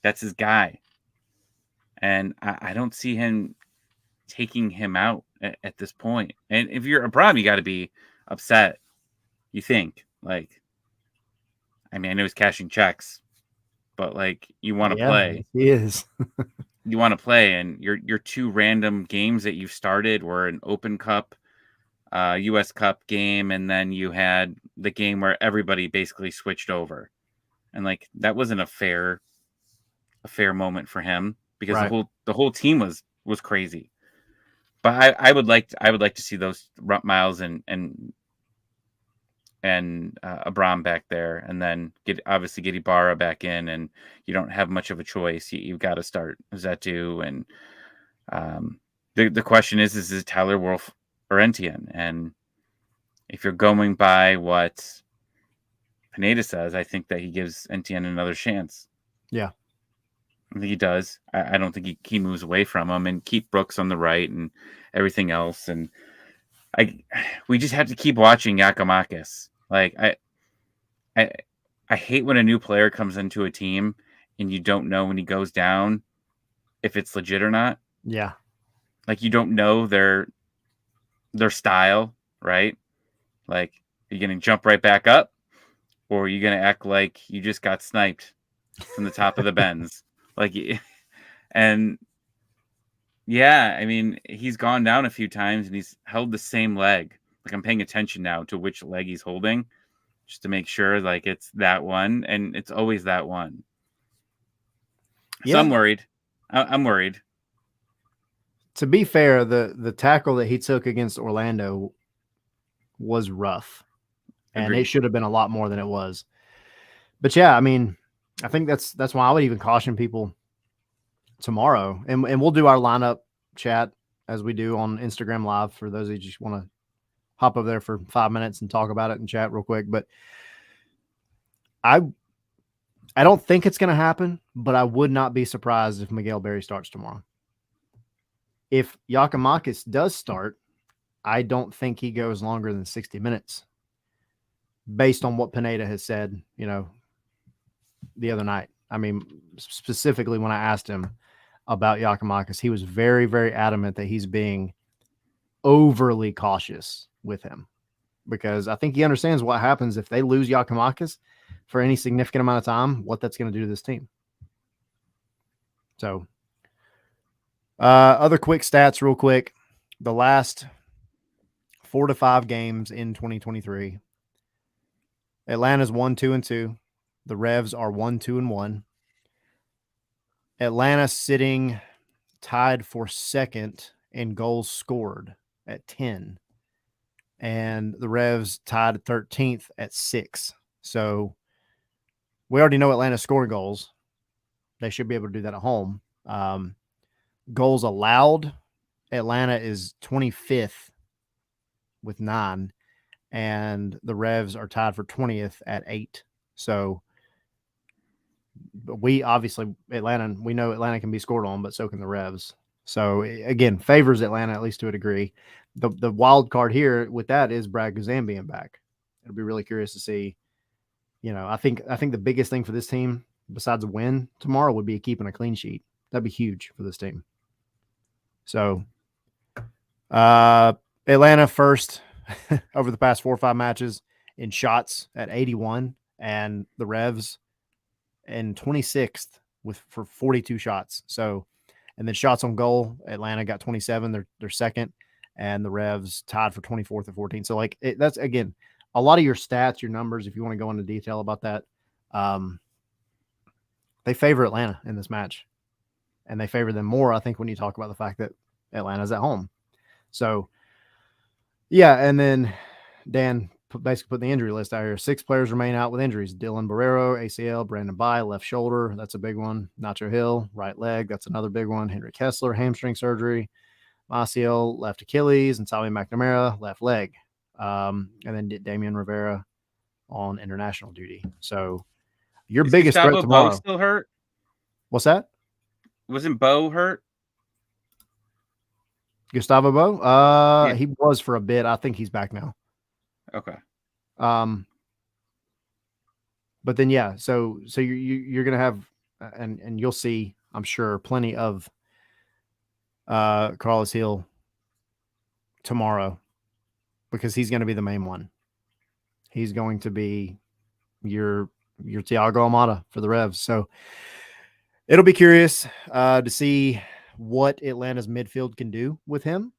his guy, and I don't see him taking him out at this point. And if you're Abram, you got to be upset. You think, like, I mean, I know he's cashing checks, but like, you want to play. He is. You want to play, and your two random games that you started were an Open Cup, U.S. Cup game, and then you had the game where everybody basically switched over, and like, that wasn't a fair moment for him, because Right. the whole team was crazy. But I would like to see those Miles and Abram back there, and then get Ibarra back in, and you don't have much of a choice. You've got to start Zetu, and the question is it Tyler Wolf or Etienne? And if you're going by what Pineda says, I think that he gives Etienne another chance. Yeah. I think he does. I don't think he moves away from him, and keep Brooks on the right and everything else. And I we just have to keep watching Yakimakis. Like I I hate when a new player comes into a team and you don't know when he goes down if it's legit or not. Yeah. Like you don't know their style, right? Like are you gonna jump right back up, or are you gonna act like you just got sniped from the top of the bends? Like, and yeah, I mean, he's gone down a few times and he's held the same leg. Like I'm paying attention now to which leg he's holding just to make sure like it's that one, and it's always that one. So Yeah. I'm worried. I'm worried. To be fair, the tackle that he took against Orlando was rough, and it Agreed. should have been a lot more than it was. But yeah, I mean, I think that's why I would even caution people tomorrow, and we'll do our lineup chat as we do on Instagram Live for those who just want to hop over there for 5 minutes and talk about it and chat real quick. But I don't think it's going to happen, but I would not be surprised if Miguel Berry starts tomorrow. If Yakimakis does start, I don't think he goes longer than 60 minutes based on what Pineda has said, the other night. I mean, specifically when I asked him about Yakimakis, he was very, very adamant that he's being overly cautious with him because I think he understands what happens if they lose Yakimakis for any significant amount of time, what that's going to do to this team. So, other quick stats, real quick. The last 4 to 5 games in 2023, Atlanta's 1-2-2. The Revs are 1-2-1. Atlanta sitting tied for second in goals scored at 10. And the Revs tied 13th at 6. So we already know Atlanta's scoring goals. They should be able to do that at home. Goals allowed, Atlanta is 25th with 9. And the Revs are tied for 20th at 8. So we obviously we know Atlanta can be scored on, but so can the Revs. So again, favors Atlanta at least to a degree. The wild card here with that is Brad Guzan being back. It'll be really curious to see. I think the biggest thing for this team besides a win tomorrow would be keeping a clean sheet. That'd be huge for this team. So, Atlanta first over the past 4 or 5 matches in shots at 81, and the Revs in 26th for 42 shots. So, and then shots on goal, Atlanta got 27. They're second, and the Revs tied for 24th at 14. So, that's again a lot of your stats, your numbers. If you want to go into detail about that, they favor Atlanta in this match, and they favor them more, I think, when you talk about the fact that Atlanta's at home. So, yeah, and then Dan basically put the injury list out here. 6 players remain out with injuries. Dylan Barrero, ACL. Brandon Bai, left shoulder. That's a big one. Nacho Hill, right leg. That's another big one. Henry Kessler, hamstring surgery. Maciel, left Achilles. And Tommy McNamara, left leg. And then Damian Rivera on international duty. So your Is biggest threat Gustavo Bo tomorrow. still hurt? What's that? Wasn't Bo hurt? Gustavo Bo? Yeah. He was for a bit. I think he's back now. Okay. But then yeah, so you're gonna have and you'll see, I'm sure, plenty of Carlos Hill tomorrow because he's going to be the main one. He's going to be your Thiago Almada for the Revs. So it'll be curious to see what Atlanta's midfield can do with him.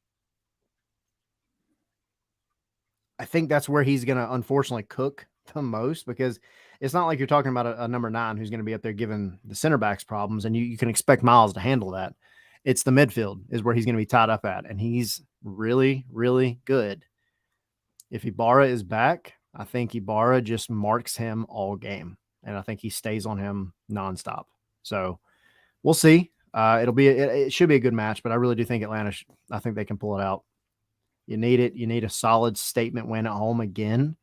I think that's where he's going to unfortunately cook the most because it's not like you're talking about a number 9 who's going to be up there giving the center backs problems, and you can expect Miles to handle that. It's the midfield is where he's going to be tied up at, and he's really, really good. If Ibarra is back, I think Ibarra just marks him all game, and I think he stays on him nonstop. So we'll see. It should be a good match, but I really do think Atlanta, I think they can pull it out. You need it. You need a solid statement win at home again,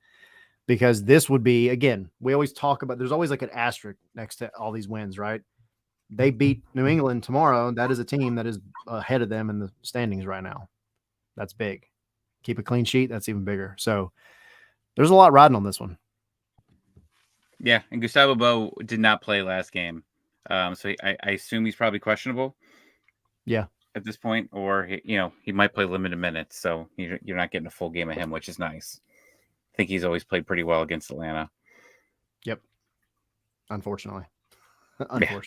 because this would be, again, we always talk about, there's always like an asterisk next to all these wins, right? they beat New England tomorrow, that is a team that is ahead of them in the standings right now. That's big. Keep a clean sheet, that's even bigger. So there's a lot riding on this one. Yeah, and Gustavo Bo did not play last game. So I assume he's probably questionable. Yeah. At this point, or he might play limited minutes, so you're not getting a full game of him, which is nice. I think he's always played pretty well against Atlanta. Yep. Unfortunately. Yeah.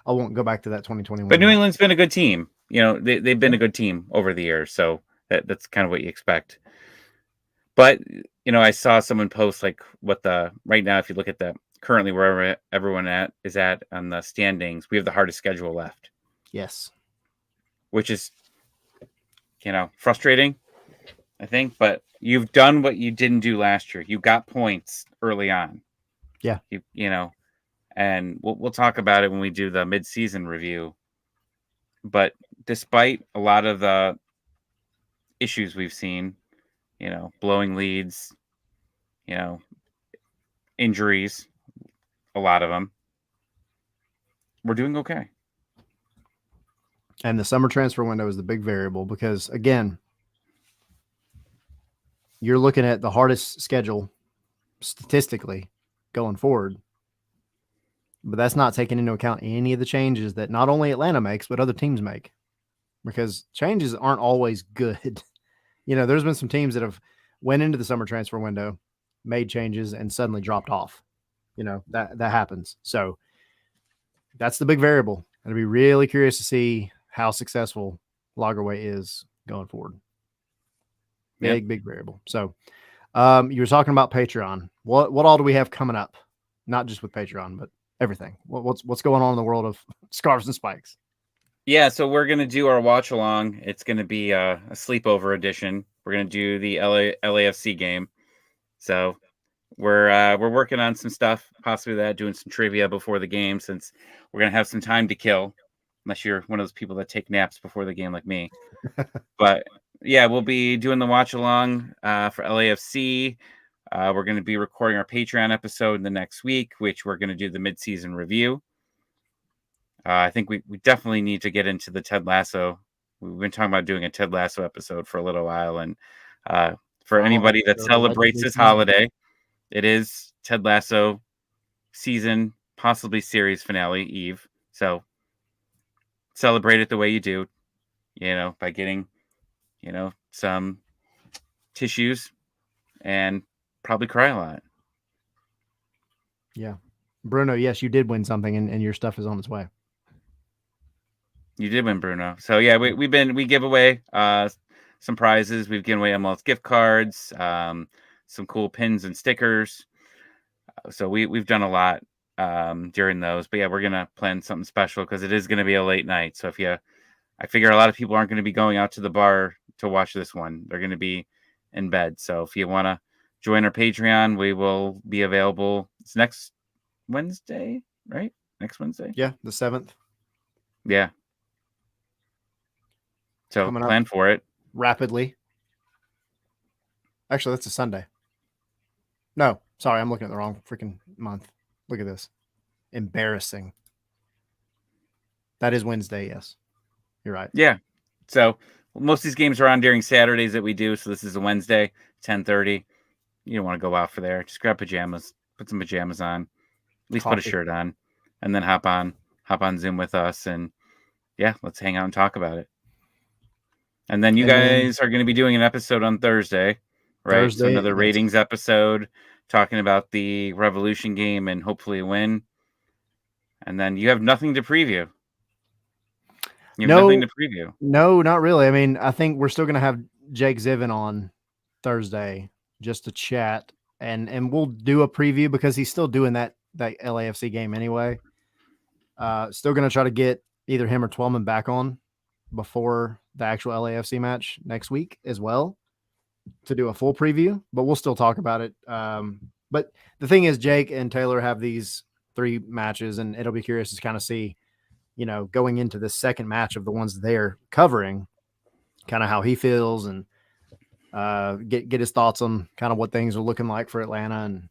I won't go back to that 2021. But New England's been a good team. They've been a good team over the years, so that's kind of what you expect. But I saw someone post like what the right now, if you look at the currently where everyone is at on the standings, we have the hardest schedule left. Yes. Which is frustrating, I think. But you've done what you didn't do last year. You got points early on. Yeah. And we'll talk about it when we do the mid-season review. But despite a lot of the issues we've seen, blowing leads, injuries, a lot of them, we're doing okay. And the summer transfer window is the big variable because, again, you're looking at the hardest schedule statistically going forward. But that's not taking into account any of the changes that not only Atlanta makes, but other teams make, because changes aren't always good. There's been some teams that have went into the summer transfer window, made changes, and suddenly dropped off. That happens. So that's the big variable. I'd be really curious to see how successful Lagerway is going forward. Big variable. So you were talking about Patreon. What all do we have coming up? Not just with Patreon, but everything. What's going on in the world of Scarves and Spikes? Yeah, so we're gonna do our watch along. It's gonna be a sleepover edition. We're gonna do the LAFC game. So we're working on some stuff, possibly doing some trivia before the game, since we're gonna have some time to kill, unless you're one of those people that take naps before the game like me. But yeah, we'll be doing the watch along for LAFC. We're going to be recording our Patreon episode in the next week, which we're going to do the mid-season review. I think we definitely need to get into the Ted Lasso. We've been talking about doing a Ted Lasso episode for a little while, and for anybody that celebrates this holiday, it is Ted Lasso season, possibly series finale eve. So celebrate it the way you do, by getting, some tissues and probably cry a lot. Yeah. Bruno, yes, you did win something, and your stuff is on its way. You did win, Bruno. So yeah, we give away some prizes. We've given away MLS gift cards, some cool pins and stickers. So we've done a lot during those. But yeah, we're gonna plan something special because it is gonna be a late night. So I figure a lot of people aren't gonna be going out to the bar to watch this one. They're gonna be in bed. So if you wanna join our Patreon, we will be available. It's next Wednesday, right? Next Wednesday? Yeah, the 7th. Yeah. So plan for it. Rapidly. Actually, that's a Sunday. No, sorry, I'm looking at the wrong freaking month. Look at this. Embarrassing. That is Wednesday, yes. You're right. Yeah. So most of these games are on during Saturdays that we do. So this is a Wednesday, 10:30. You don't want to go out for there. Just grab pajamas, put some pajamas on, at least put a shirt on, and then hop on Zoom with us. And yeah, let's hang out and talk about it. And then you guys are going to be doing an episode on Thursday, right? Thursday, so another ratings episode talking about the Revolution game and hopefully a win. And then you have nothing to preview. Nothing to preview. No, not really. I mean, I think we're still going to have Jake Zivin on Thursday just to chat, and we'll do a preview because he's still doing that LAFC game anyway. Still going to try to get either him or Twellman back on before the actual LAFC match next week as well to do a full preview, but we'll still talk about it. But the thing is, Jake and Taylor have these 3 matches, and it'll be curious to kind of see, going into the second match of the ones they're covering, kind of how he feels and get his thoughts on kind of what things are looking like for Atlanta, and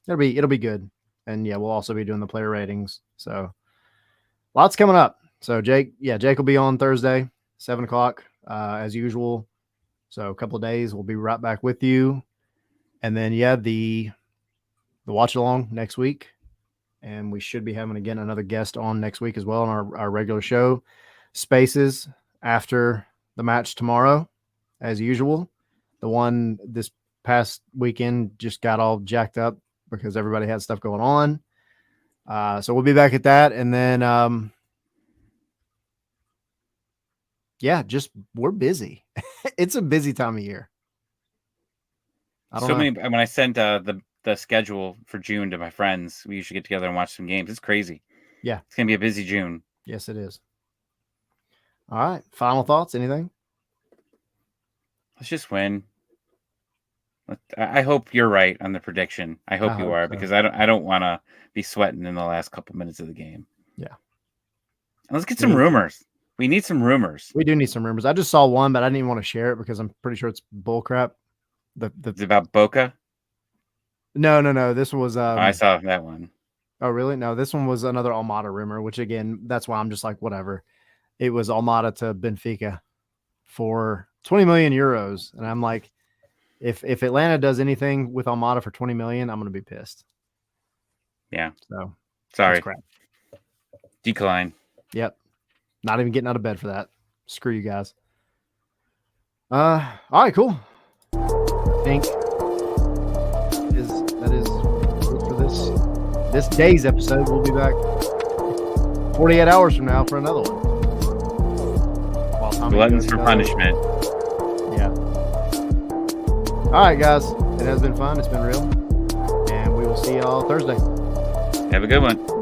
it'll be good. And yeah, we'll also be doing the player ratings. So lots coming up. So Jake will be on Thursday, 7:00, as usual. So a couple of days, we'll be right back with you. And then, the watch along next week. And we should be having, again, another guest on next week as well on our regular show. Spaces after the match tomorrow, as usual. The one this past weekend just got all jacked up because everybody had stuff going on. So we'll be back at that. And then, we're busy. It's a busy time of year. When I sent the schedule for June to my friends, we usually get together and watch some games. It's crazy. Yeah. It's going to be a busy June. Yes, it is. All right. Final thoughts? Anything? Let's just win. I hope you're right on the prediction. I hope you are, because I don't want to be sweating in the last couple minutes of the game. Yeah. And let's get some rumors. We need some rumors. We do need some rumors. I just saw one, but I didn't even want to share it because I'm pretty sure it's bullcrap. It's about Boca? No. This was I saw that one. Oh, really? No, this one was another Almada rumor, which again, that's why I'm just like, whatever. It was Almada to Benfica for 20 million euros. And I'm like, if Atlanta does anything with Almada for 20 million, I'm going to be pissed. Yeah. So sorry. Crap. Decline. Yep. Not even getting out of bed for that. Screw you guys. All right, cool. I think that is it for this day's episode. We'll be back 48 hours from now for another one. Gluttons for punishment. Yeah. All right, guys. It has been fun. It's been real. And we will see y'all Thursday. Have a good one.